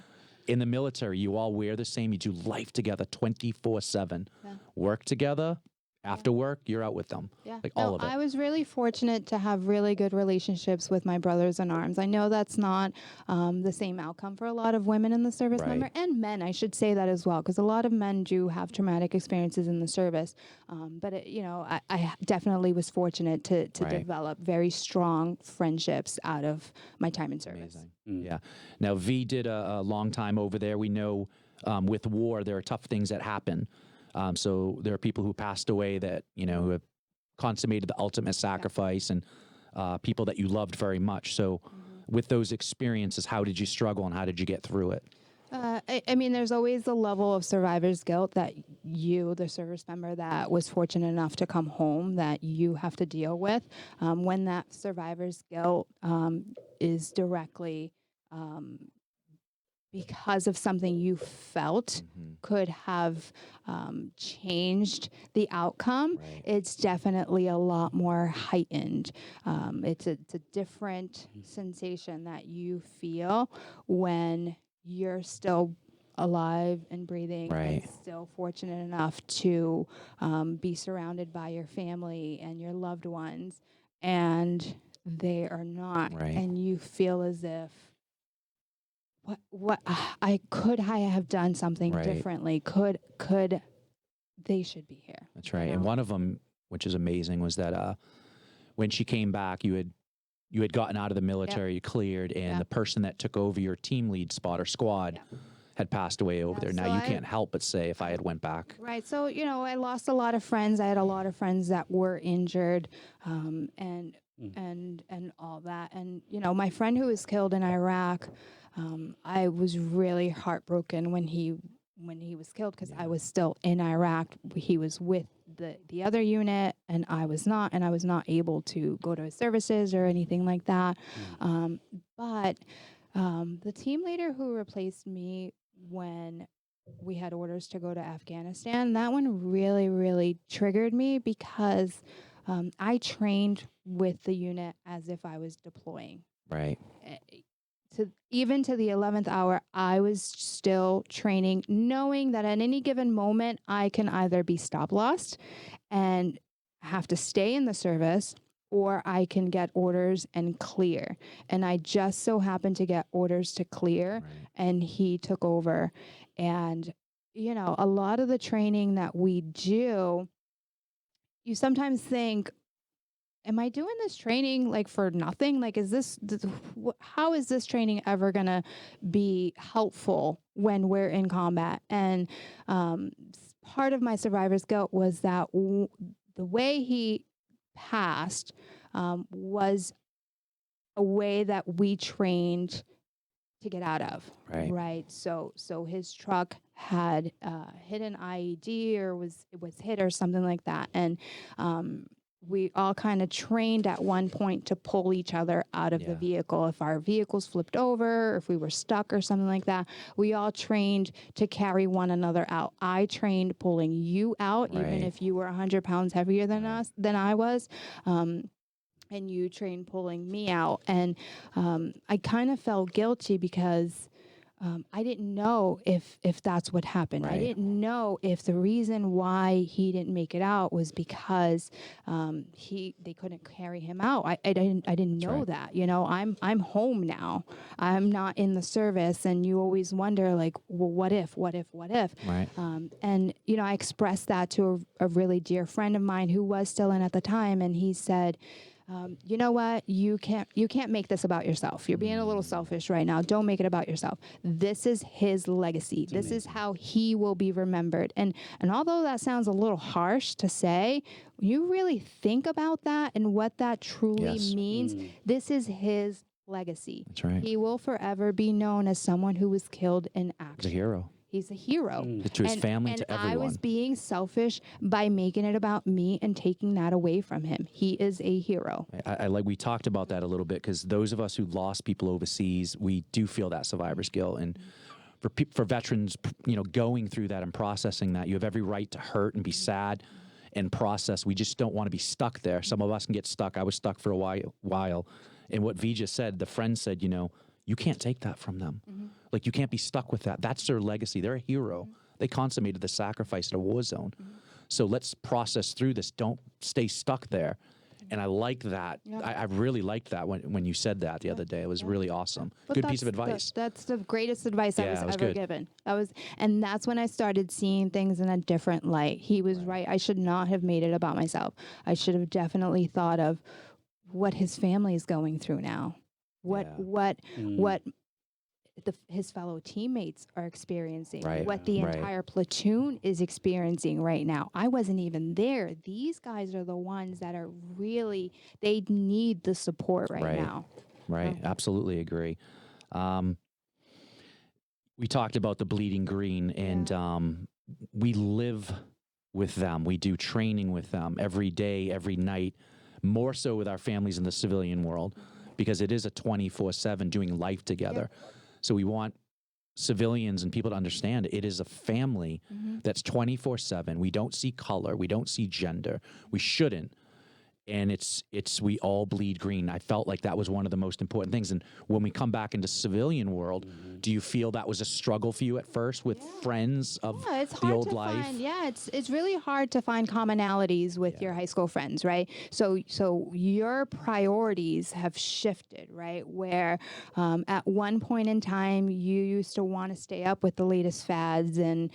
In the military, you all wear the same. You do life together 24/7. Work together. After work, you're out with them. Yeah. All of it. I was really fortunate to have really good relationships with my brothers in arms. I know that's not the same outcome for a lot of women in the service member, and men, I should say that as well, because a lot of men do have traumatic experiences in the service. But I definitely was fortunate to develop very strong friendships out of my time in service. Amazing. Yeah. Now, Vee did a long time over there. We know with war, there are tough things that happen. So there are people who passed away that, who have consummated the ultimate sacrifice, and people that you loved very much. So with those experiences, how did you struggle and how did you get through it? I mean, there's always the level of survivor's guilt that you, the service member that was fortunate enough to come home, that you have to deal with. When that survivor's guilt is directly because of something you felt could have changed the outcome, it's definitely a lot more heightened. It's a different sensation that you feel when you're still alive and breathing and still fortunate enough to be surrounded by your family and your loved ones, and they are not. And you feel as if, what I have done something differently. Could they should be here. That's right. And one of them, which is amazing, was that when she came back, you had gotten out of the military, you cleared, and the person that took over your team lead spot or squad had passed away over there. Now you can't help but say, if I had went back. Right. So, I lost a lot of friends. I had a lot of friends that were injured, and all that. And, my friend who was killed in Iraq, I was really heartbroken when he was killed, because I was still in Iraq. He was with the other unit, and I was not able to go to his services or anything like that. But the team leader who replaced me when we had orders to go to Afghanistan, that one really, really triggered me, because I trained with the unit as if I was deploying. Right. even to the 11th hour, I was still training, knowing that at any given moment, I can either be stop lost and have to stay in the service, or I can get orders and clear. And I just so happened to get orders to clear, and he took over. And, you know, a lot of the training that we do, you sometimes think, am I doing this training like for nothing? Like, how is this training ever going to be helpful when we're in combat? And part of my survivor's guilt was that the way he passed was a way that we trained to get out of. Right. So his truck had hit an IED or was hit or something like that. And we all kind of trained at one point to pull each other out of the vehicle. If our vehicles flipped over, if we were stuck or something like that, we all trained to carry one another out. I trained pulling you out, even if you were 100 pounds heavier than I was. And you trained pulling me out. And I kind of felt guilty because I didn't know if that's what happened. I didn't know if the reason why he didn't make it out was because they couldn't carry him out. I didn't know that. You know, I'm home now. I'm not in the service, and you always wonder, like, well, what if? Right. And you know, I expressed that to a really dear friend of mine who was still in at the time, and he said, you know what? You can't make this about yourself. You're being a little selfish right now. Don't make it about yourself. This is his legacy. This is how he will be remembered. And although that sounds a little harsh to say, when you really think about that and what that truly means, this is his legacy. That's right. He will forever be known as someone who was killed in action. He's a hero. He's a hero. To his family, and to everyone. I was being selfish by making it about me and taking that away from him. He is a hero. I like, we talked about that a little bit, because those of us who lost people overseas, we do feel that survivor's guilt. And for veterans, you know, going through that and processing that, you have every right to hurt and be sad and process. We just don't want to be stuck there. Some of us can get stuck. I was stuck for a while. And what Vee just said, the friend said, you know, you can't take that from them. Like, you can't be stuck with that. That's their legacy. They're a hero. They consummated the sacrifice in a war zone. So let's process through this. Don't stay stuck there. And I like that. I really liked that when you said that the other day. It was really awesome. But Good piece of advice. That's the greatest advice I was ever good. given. And that's when I started seeing things in a different light. He was right. I should not have made it about myself. I should have definitely thought of what his family is going through now. What his fellow teammates are experiencing, what the entire platoon is experiencing right now. I wasn't even there. These guys are the ones that are really, they need the support right now. Right. Absolutely agree. We talked about the bleeding green, and we live with them. We do training with them every day, every night, more so with our families in the civilian world, because it is a 24/7 doing life together. So we want civilians and people to understand it is a family that's 24/7. We don't see color. We don't see gender. We shouldn't. And we all bleed green. I felt like that was one of the most important things. And when we come back into civilian world, do you feel that was a struggle for you at first with friends of the old life? It's really hard to find commonalities with your high school friends, right? So your priorities have shifted, right? Where at one point in time you used to want to stay up with the latest fads and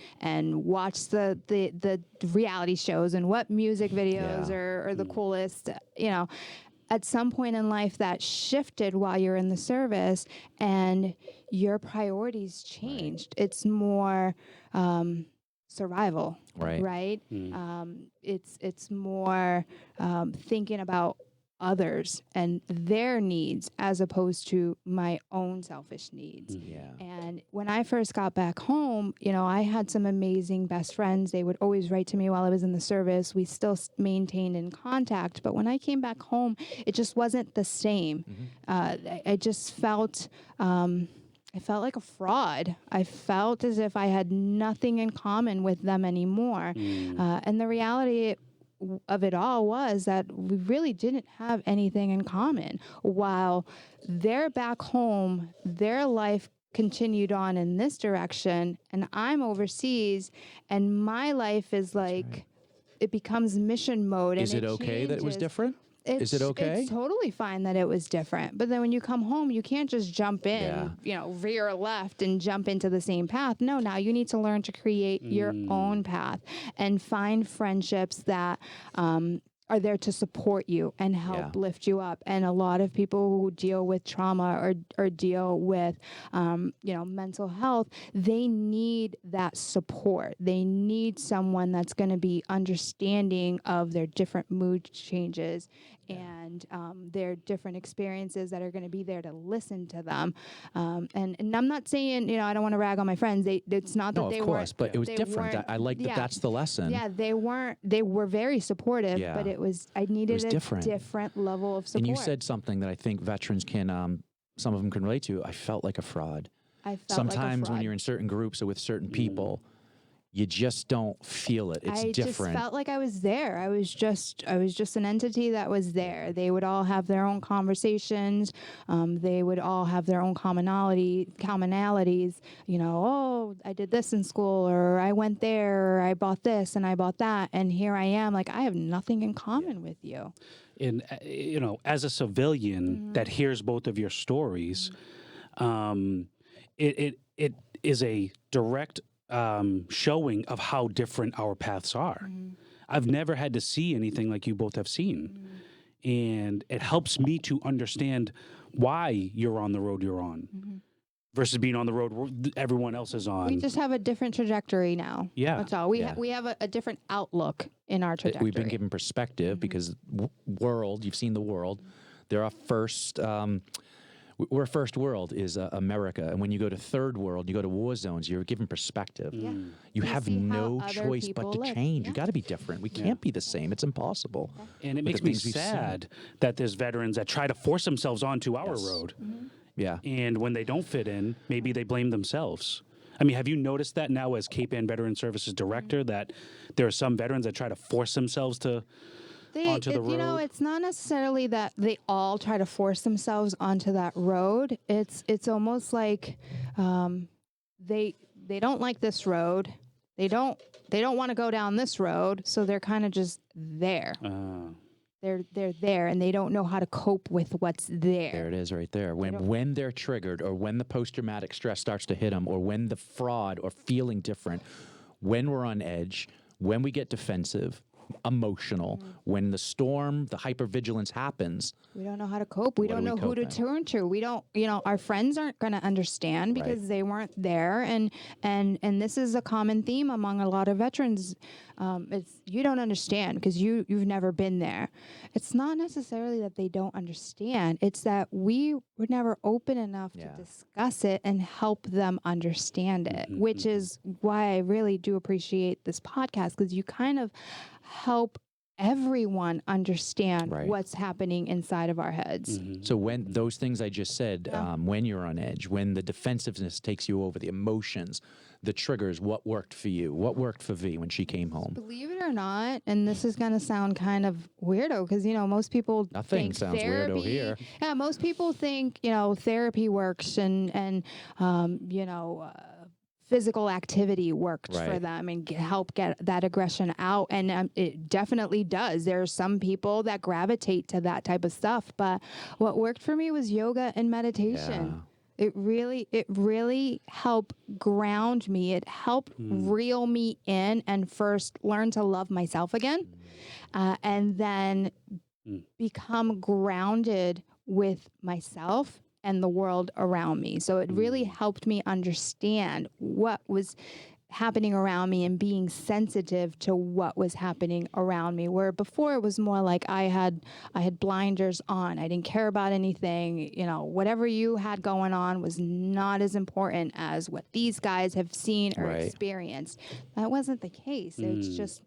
watch the reality shows and what music videos are the coolest. You know, at some point in life that shifted while you're in the service, and your priorities changed. It's more survival, right? It's more thinking about others and their needs as opposed to my own selfish needs. And when I first got back home, you know, I had some amazing best friends. They would always write to me while I was in the service. We still maintained in contact, but when I came back home, it just wasn't the same. I just felt I felt like a fraud. I felt as if I had nothing in common with them anymore. And the reality of it all was that we really didn't have anything in common. While they're back home, their life continued on in this direction, and I'm overseas, and my life is like, it becomes mission mode. Is and it okay that it was changes. different? Is it okay? It's totally fine that it was different. But then when you come home, you can't just jump in, Yeah. veer left and jump into the same path. No, now you need to learn to create your own path and find friendships that are there to support you and help lift you up. And a lot of people who deal with trauma or deal with, mental health, they need that support. They need someone that's going to be understanding of their different mood changes and their different experiences, that are going to be there to listen to them. And I'm not saying, I don't want to rag on my friends. It's not that No, they of weren't. course, but it was they different. weren't- I like that yeah. that's the lesson. Yeah, they were very supportive, Yeah. but I needed was a different. different level of support. And you said something that I think veterans can, some of them can relate to. I felt like a fraud. I felt Sometimes like a when fraud. you're in certain groups or with certain people, you just don't feel it. It's I different. just felt like I was there. I was just an entity that was there. They would all have their own conversations. They would all have their own commonalities. Oh, I did this in school, or I went there, or I bought this and I bought that, and here I am. Like, I have nothing in common with you. And as a civilian that hears both of your stories, it is a direct showing of how different our paths are. I've never had to see anything like you both have seen, and it helps me to understand why you're on the road you're on versus being on the road everyone else is on. We just have a different trajectory now. Yeah. That's all. We have a different outlook in our trajectory. We've been given perspective because world, you've seen the world. They're our first, we're first world is America. And when you go to third world, you go to war zones, you're given perspective. Yeah. You You have see how no other choice but people to live. change. Yeah. You got to be different. We can't be the same. It's impossible. And it But makes the me things we've seen. sad that there's veterans that try to force themselves onto our road. Yeah. And when they don't fit in, maybe they blame themselves. I mean, have you noticed that now as Cape Ann Veteran Services Director, that there are some veterans that try to force themselves to onto the road? It's not necessarily that they all try to force themselves onto that road. It's almost like they don't like this road. They don't want to go down this road, so they're kind of just there. They're there, and they don't know how to cope with what's there. There it is right there. When they're triggered, or when the post-traumatic stress starts to hit them, or when the fraud or feeling different, when we're on edge, when we get defensive, emotional, when the storm, the hypervigilance happens. We don't know how to cope. We What don't do we know who to cope in? turn to. We don't, our friends aren't going to understand because they weren't there. And this is a common theme among a lot of veterans. It's you don't understand because you've never been there. It's not necessarily that they don't understand. It's that we were never open enough to discuss it and help them understand it, which is why I really do appreciate this podcast, because you kind of help everyone understand what's happening inside of our heads. So when those things I just said, when you're on edge, when the defensiveness takes you over, the emotions, the triggers, what worked for you? What worked for Vee when she came home? Believe it or not, and this is going to sound kind of weirdo because, most people Nothing think sounds therapy, weirdo here. Yeah, most people think, therapy works and physical activity worked for them and help get that aggression out. And it definitely does. There are some people that gravitate to that type of stuff. But what worked for me was yoga and meditation. It really helped ground me. It helped reel me in and first learn to love myself again. And then become grounded with myself and the world around me. So it really helped me understand what was happening around me and being sensitive to what was happening around me, where before it was more like I had blinders on. I didn't care about anything. Whatever you had going on was not as important as what these guys have seen or experienced. That wasn't the case. It's just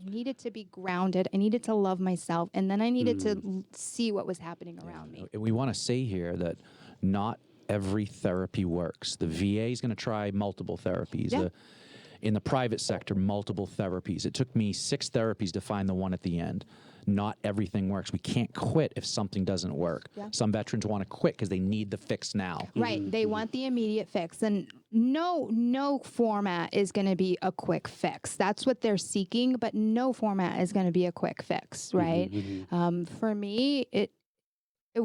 I needed to be grounded. I needed to love myself. And then I needed to see what was happening around me. We want to say here that not every therapy works. The VA is going to try multiple therapies. Yeah. In the private sector, multiple therapies. It took me 6 therapies to find the one at the end. Not everything works. We can't quit if something doesn't work. Yeah. Some veterans want to quit because they need the fix now. Right. They want the immediate fix. And no format is going to be a quick fix. That's what they're seeking, but no format is going to be a quick fix, right? For me, it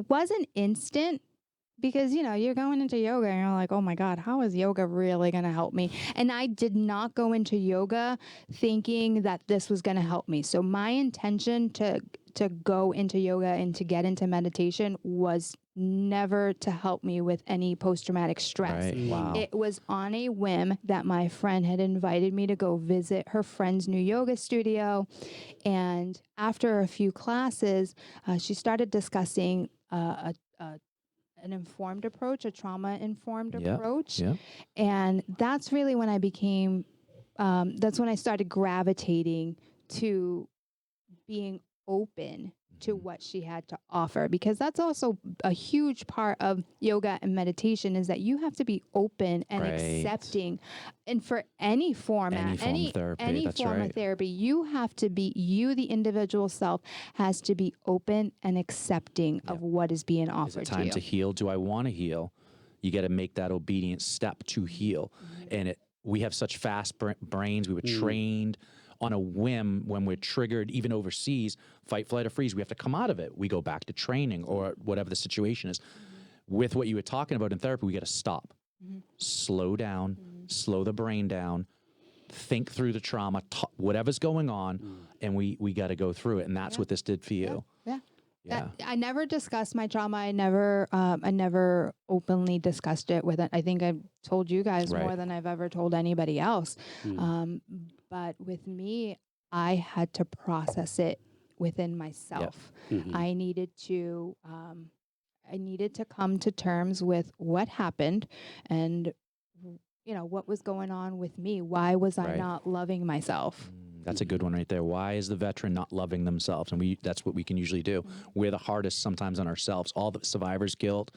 wasn't instant because, you're going into yoga and you're like, oh my God, how is yoga really going to help me? And I did not go into yoga thinking that this was going to help me. So my intention to go into yoga and to get into meditation was never to help me with any post-traumatic stress. Right. Wow. It was on a whim that my friend had invited me to go visit her friend's new yoga studio. And after a few classes, she started discussing an informed approach, a trauma-informed approach. Yeah. And that's really when I became, that's when I started gravitating to being open to what she had to offer, because that's also a huge part of yoga and meditation is that you have to be open and accepting. And for any format, any form of therapy, you have to be, the individual self has to be open and accepting of what is being offered Is it time to to you. heal? Do I want to heal? You got to make that obedient step to heal. And we have such fast brains. We were trained on a whim when we're triggered, even overseas, fight, flight, or freeze. We have to come out of it. We go back to training or whatever the situation is. With what you were talking about in therapy, we got to stop, slow down, slow the brain down, think through the trauma, whatever's going on, and we got to go through it. And that's what this did for you. Yeah. I never discussed my trauma. I never openly discussed it with it. I think I've told you guys more than I've ever told anybody else. But with me, I had to process it within myself. I needed to come to terms with what happened and what was going on with me. Why was I not loving myself? That's a good one right there. Why is the veteran not loving themselves? And that's what we can usually do. We're the hardest sometimes on ourselves. All the survivor's guilt,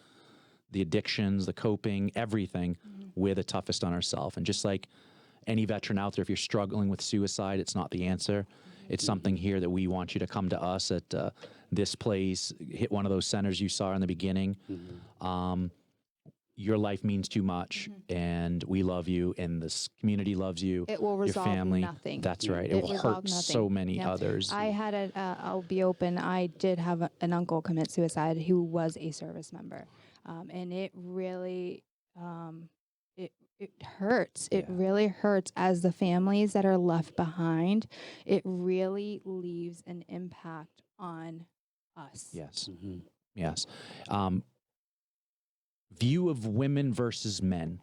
the addictions, the coping, everything, we're the toughest on ourselves. And just like any veteran out there, if you're struggling with suicide, it's not the answer. It's something here that we want you to come to us at this place, hit one of those centers you saw in the beginning. Your life means too much, and we love you, and this community loves you. It will resolve your family. nothing. That's right. It will hurt so many others. I had I'll be open. I did have an uncle commit suicide who was a service member, and it really it hurts. It really hurts as the families that are left behind. It really leaves an impact on us. Yes. Yes. View of women versus men.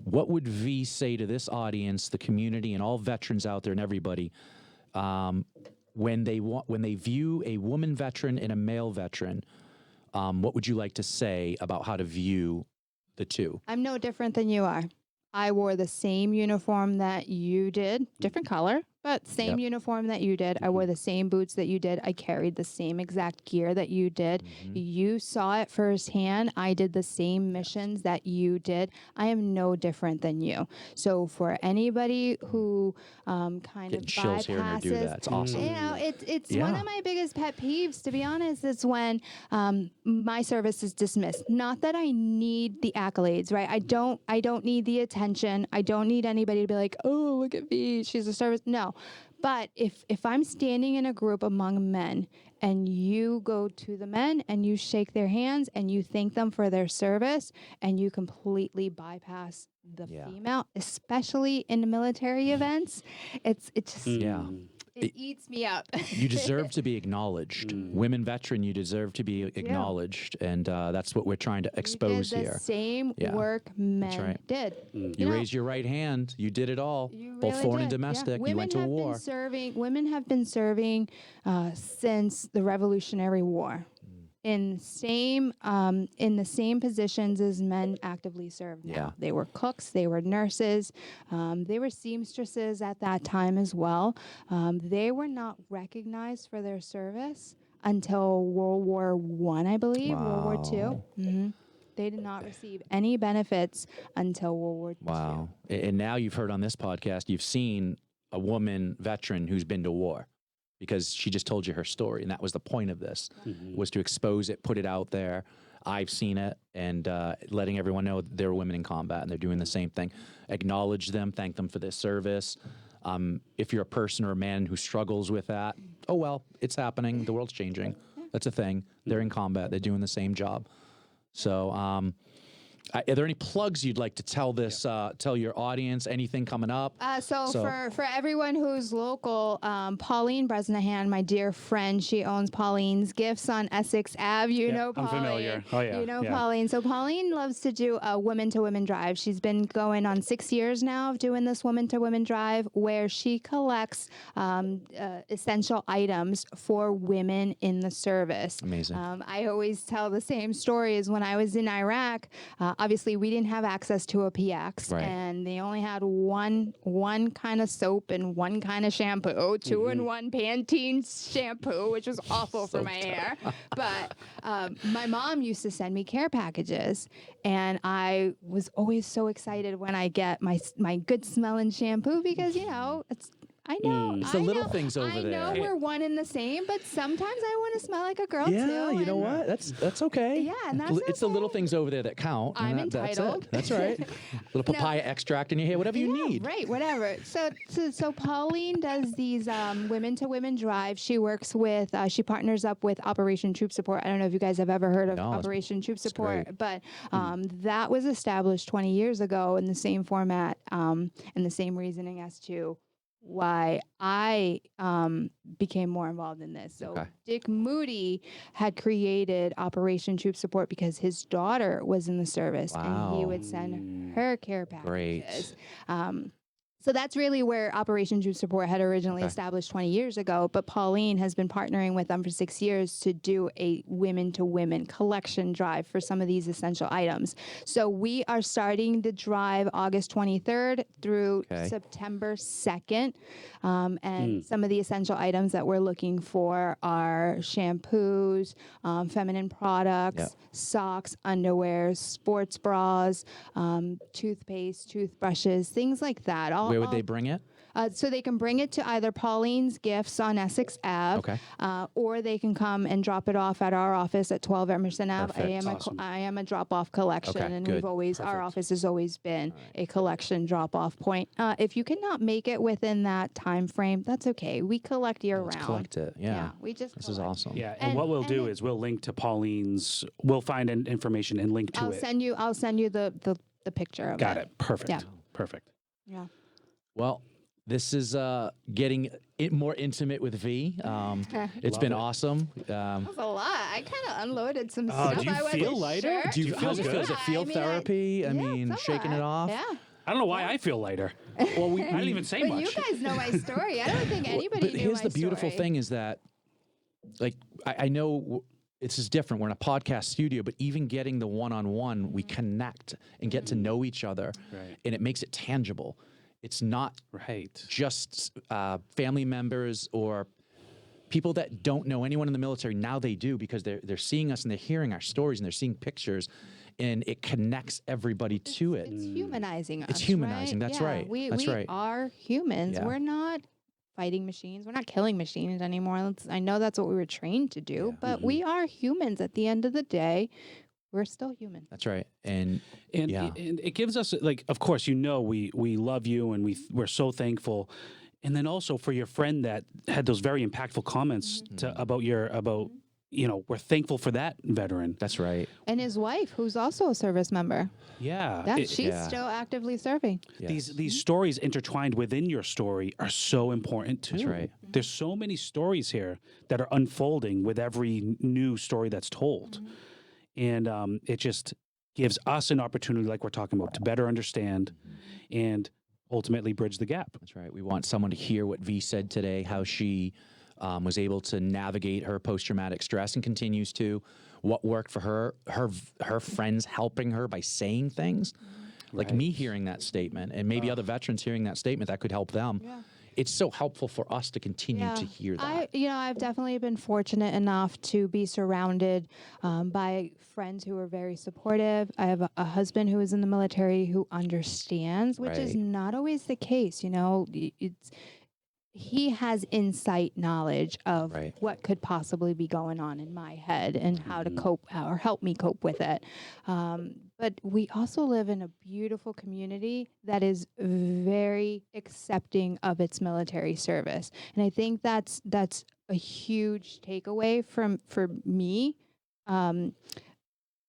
What would Vee say to this audience, the community, and all veterans out there and everybody, when they view a woman veteran and a male veteran? What would you like to say about how to view the two? I'm no different than you are. I wore the same uniform that you did, different color, but same uniform that you did. I wore the same boots that you did. I carried the same exact gear that you did. You saw it firsthand. I did the same missions that you did. I am no different than you. So for anybody who kind Getting of chills hearing her do that. It's awesome. It's one of my biggest pet peeves, to be honest. It's when my service is dismissed. Not that I need the accolades, right? I don't need the attention. I don't need anybody to be like, oh, look at Vee, she's a service. No. But if I'm standing in a group among men and you go to the men and you shake their hands and you thank them for their service and you completely bypass the female, especially in the military events, it just it eats me up. You deserve to be acknowledged. Women veteran, you deserve to be acknowledged. And that's what we're trying to expose you did the here. same work men did. You raised your right hand. You did it all, both really foreign and did. domestic. You went to war. Women have been serving since the Revolutionary War. In the same positions as men actively serve now. Yeah. They were cooks, they were nurses, they were seamstresses at that time as well. They were not recognized for their service until World War I believe, World War II. They did not receive any benefits until World War II. Wow. And now you've heard on this podcast, you've seen a woman veteran who's been to war because she just told you her story. And that was the point of this, was to expose it, put it out there. I've seen it, and letting everyone know there are women in combat and they're doing the same thing. Acknowledge them, thank them for their service. If you're a person or a man who struggles with that, oh, well, it's happening. The world's changing. That's a thing. They're in combat. They're doing the same job. So, are there any plugs you'd like to tell tell your audience? Anything coming up? So for everyone who's local, Pauline Bresnahan, my dear friend, she owns Pauline's Gifts on Essex Ave. You know Pauline. I'm familiar. Oh, yeah. You know yeah. Pauline. So Pauline loves to do a women-to-women drive. She's been going on 6 years now of doing this women-to-women drive where she collects essential items for women in the service. Amazing. I always tell the same story as when I was in Iraq. Obviously, we didn't have access to a PX, Right. and they only had one kind of soap and one kind of shampoo, two-in-one Pantene shampoo, which was awful for my hair. But my mom used to send me care packages, and I was always so excited when I get my good-smelling shampoo because, you know, I know. It's the little things over I there. know we're one and the same, but sometimes I want to smell like a girl Yeah, too. you know what? That's okay. Yeah, and that's It's the little okay. things over there that count. and I'm that's entitled. it. That's right. Little papaya extract in your hair, whatever you Yeah, need. right, whatever. So Pauline does these women-to-women drives. She works with, she partners up with Operation Troop Support. I don't know if you guys have ever heard of No, it's- Operation Troop Support, great. but that was established 20 years ago in the same format and the same reasoning as to why I became more involved in this. So Okay. Dick Moody had created Operation Troop Support because his daughter was in the service and he Wow. would send her care Great. packages. So that's really where Operation Troop Support had originally established 20 years ago. But Pauline has been partnering with them for 6 years to do a women-to-women collection drive for some of these essential items. So we are starting the drive August 23rd through September 2nd. And some of the essential items that we're looking for are shampoos, feminine products, socks, underwear, sports bras, toothpaste, toothbrushes, things like that. Where would they bring it? So they can bring it to either Pauline's Gifts on Essex Ave, or they can come and drop it off at our office at 12 Emerson Ave. I am a drop-off collection, and good. our office has always been a collection drop-off point. If you cannot make it within that time frame, that's okay. We collect year-round. Collect it. Yeah. we just This is collect. awesome. Yeah, and what we'll do is we'll link to Pauline's. We'll find information and link to I'll it. send you the picture of Got it. Perfect. Yeah. Perfect. Yeah. Well, this is getting more intimate with Vee. It's been awesome. That's a lot. I kind of unloaded some Oh, stuff. do you I wasn't feel lighter? sure. Do you feel How's it feel? good? Does it feel I mean, therapy? I yeah, mean, shaking it somewhat. off? Yeah. I don't know why I feel lighter. Well, I didn't even say But much. you guys know my story. I don't think anybody But knew here's my the beautiful story. thing is that, like, I know it's just different. We're in a podcast studio, but even getting the one-on-one, we connect and get to know each other, Right. and it makes it tangible. It's not Right. just family members or people that don't know anyone in the military. Now they do because they're seeing us and they're hearing our stories and they're seeing pictures, and it connects everybody to it. It's humanizing us. It's humanizing, right? that's Yeah, right, We that's right. are humans. Yeah. We're not fighting machines. We're not killing machines anymore. I know that's what we were trained to do, but we are humans at the end of the day. We're still human. That's right. And And, yeah. and it gives us, like, of course, you know, we love you and we're so thankful. And then also for your friend that had those very impactful comments about we're thankful for that veteran. That's right. And his wife, who's also a service member. Yeah. Yeah, she's still actively serving. These stories intertwined within your story are so important too. That's right. There's so many stories here that are unfolding with every new story that's told. And it just gives us an opportunity, like we're talking about, to better understand and ultimately bridge the gap. That's right. We want someone to hear what Vee said today, how she was able to navigate her post-traumatic stress and continues to, what worked for her friends helping her by saying things. Like me hearing that statement and maybe other veterans hearing that statement, that could help them. it's so helpful for us to continue to hear that. I've definitely been fortunate enough to be surrounded by friends who are very supportive. I have a husband who is in the military who understands, which is Right. not always the case. He has insight knowledge of Right. what could possibly be going on in my head and how to cope or help me cope with it. But we also live in a beautiful community that is very accepting of its military service. And I think that's a huge takeaway for me.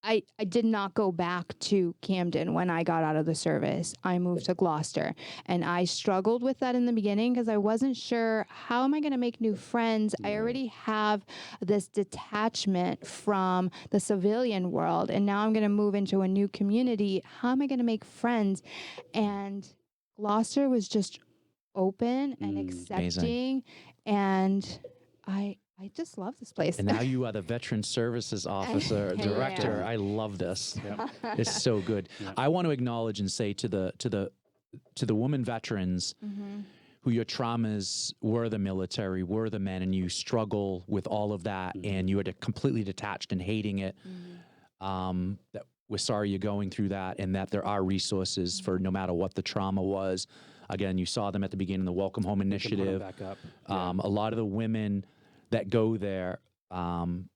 I did not go back to Camden when I got out of the service. I moved to Gloucester, and I struggled with that in the beginning because I wasn't sure, how am I going to make new friends? I already have this detachment from the civilian world, and now I'm going to move into a new community. How am I going to make friends? And Gloucester was just open and accepting, and I just love this place. And now you are the Veteran Services Officer, Director. am. I love this. It's so good. I want to acknowledge and say to the women veterans who your traumas were the military, were the men, and you struggle with all of that, and you are completely detached and hating it. That we're sorry you're going through that, and that there are resources for no matter what the trauma was. Again, you saw them at the beginning of the Welcome Home Initiative. Back up. A lot of the women that go there, the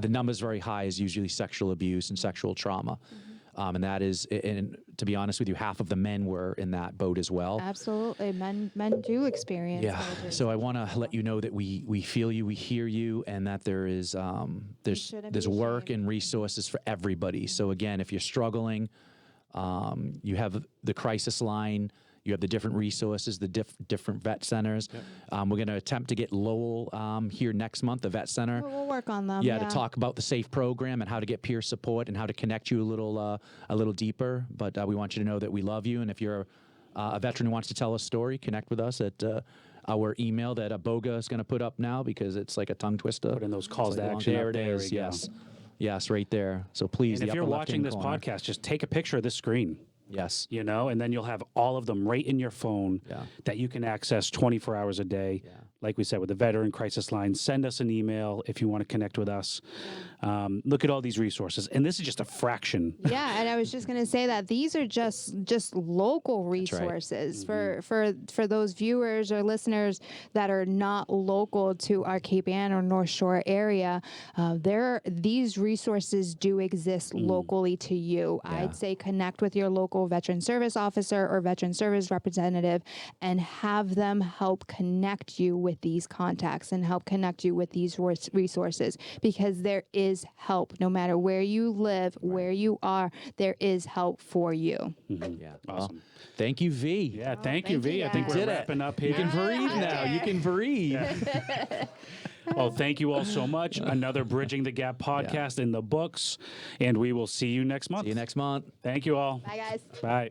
numbers very high is usually sexual abuse and sexual trauma. And that is, and to be honest with you, half of the men were in that boat as well. Absolutely. Men do experience. Yeah. military So I want to let you know that we feel you, we hear you, and that there is there's work and resources for everybody. So again, if you're struggling, you have the crisis line. You have the different resources, the different vet centers. We're going to attempt to get Lowell here next month, the vet center. We'll work on them. Yeah, to talk about the SAFE program and how to get peer support and how to connect you a little deeper. But we want you to know that we love you. And if you're a veteran who wants to tell a story, connect with us at our email that Boga is going to put up now because it's like a tongue twister. Put in those calls It's to like, action. There up it there is. we go. Yes. Yes, right there. So please, And the if you're upper watching left-hand this corner. podcast, just take a picture of this screen. Yes. And then you'll have all of them right in your phone that you can access 24 hours a day. Yeah. Like we said, with the Veteran Crisis Line, send us an email if you want to connect with us. Look at all these resources. And this is just a fraction. Yeah, and I was just going to say that these are just local resources for those viewers or listeners that are not local to our Cape Ann or North Shore area. These resources do exist locally to you. I'd say connect with your local veteran service officer or veteran service representative and have them help connect you with these contacts and help connect you with these resources, because there is help no matter where you live, where you are. There is help for you. Yeah. Awesome. Well, thank you, V. Yeah, thank you, thank V. you, I think guys. we're Did it. wrapping up here. You can breathe I now. did. You can breathe. Well, thank you all so much. Another Bridging the Gap podcast in the books, and we will see you next month. See you next month. Thank you all. Bye, guys. Bye.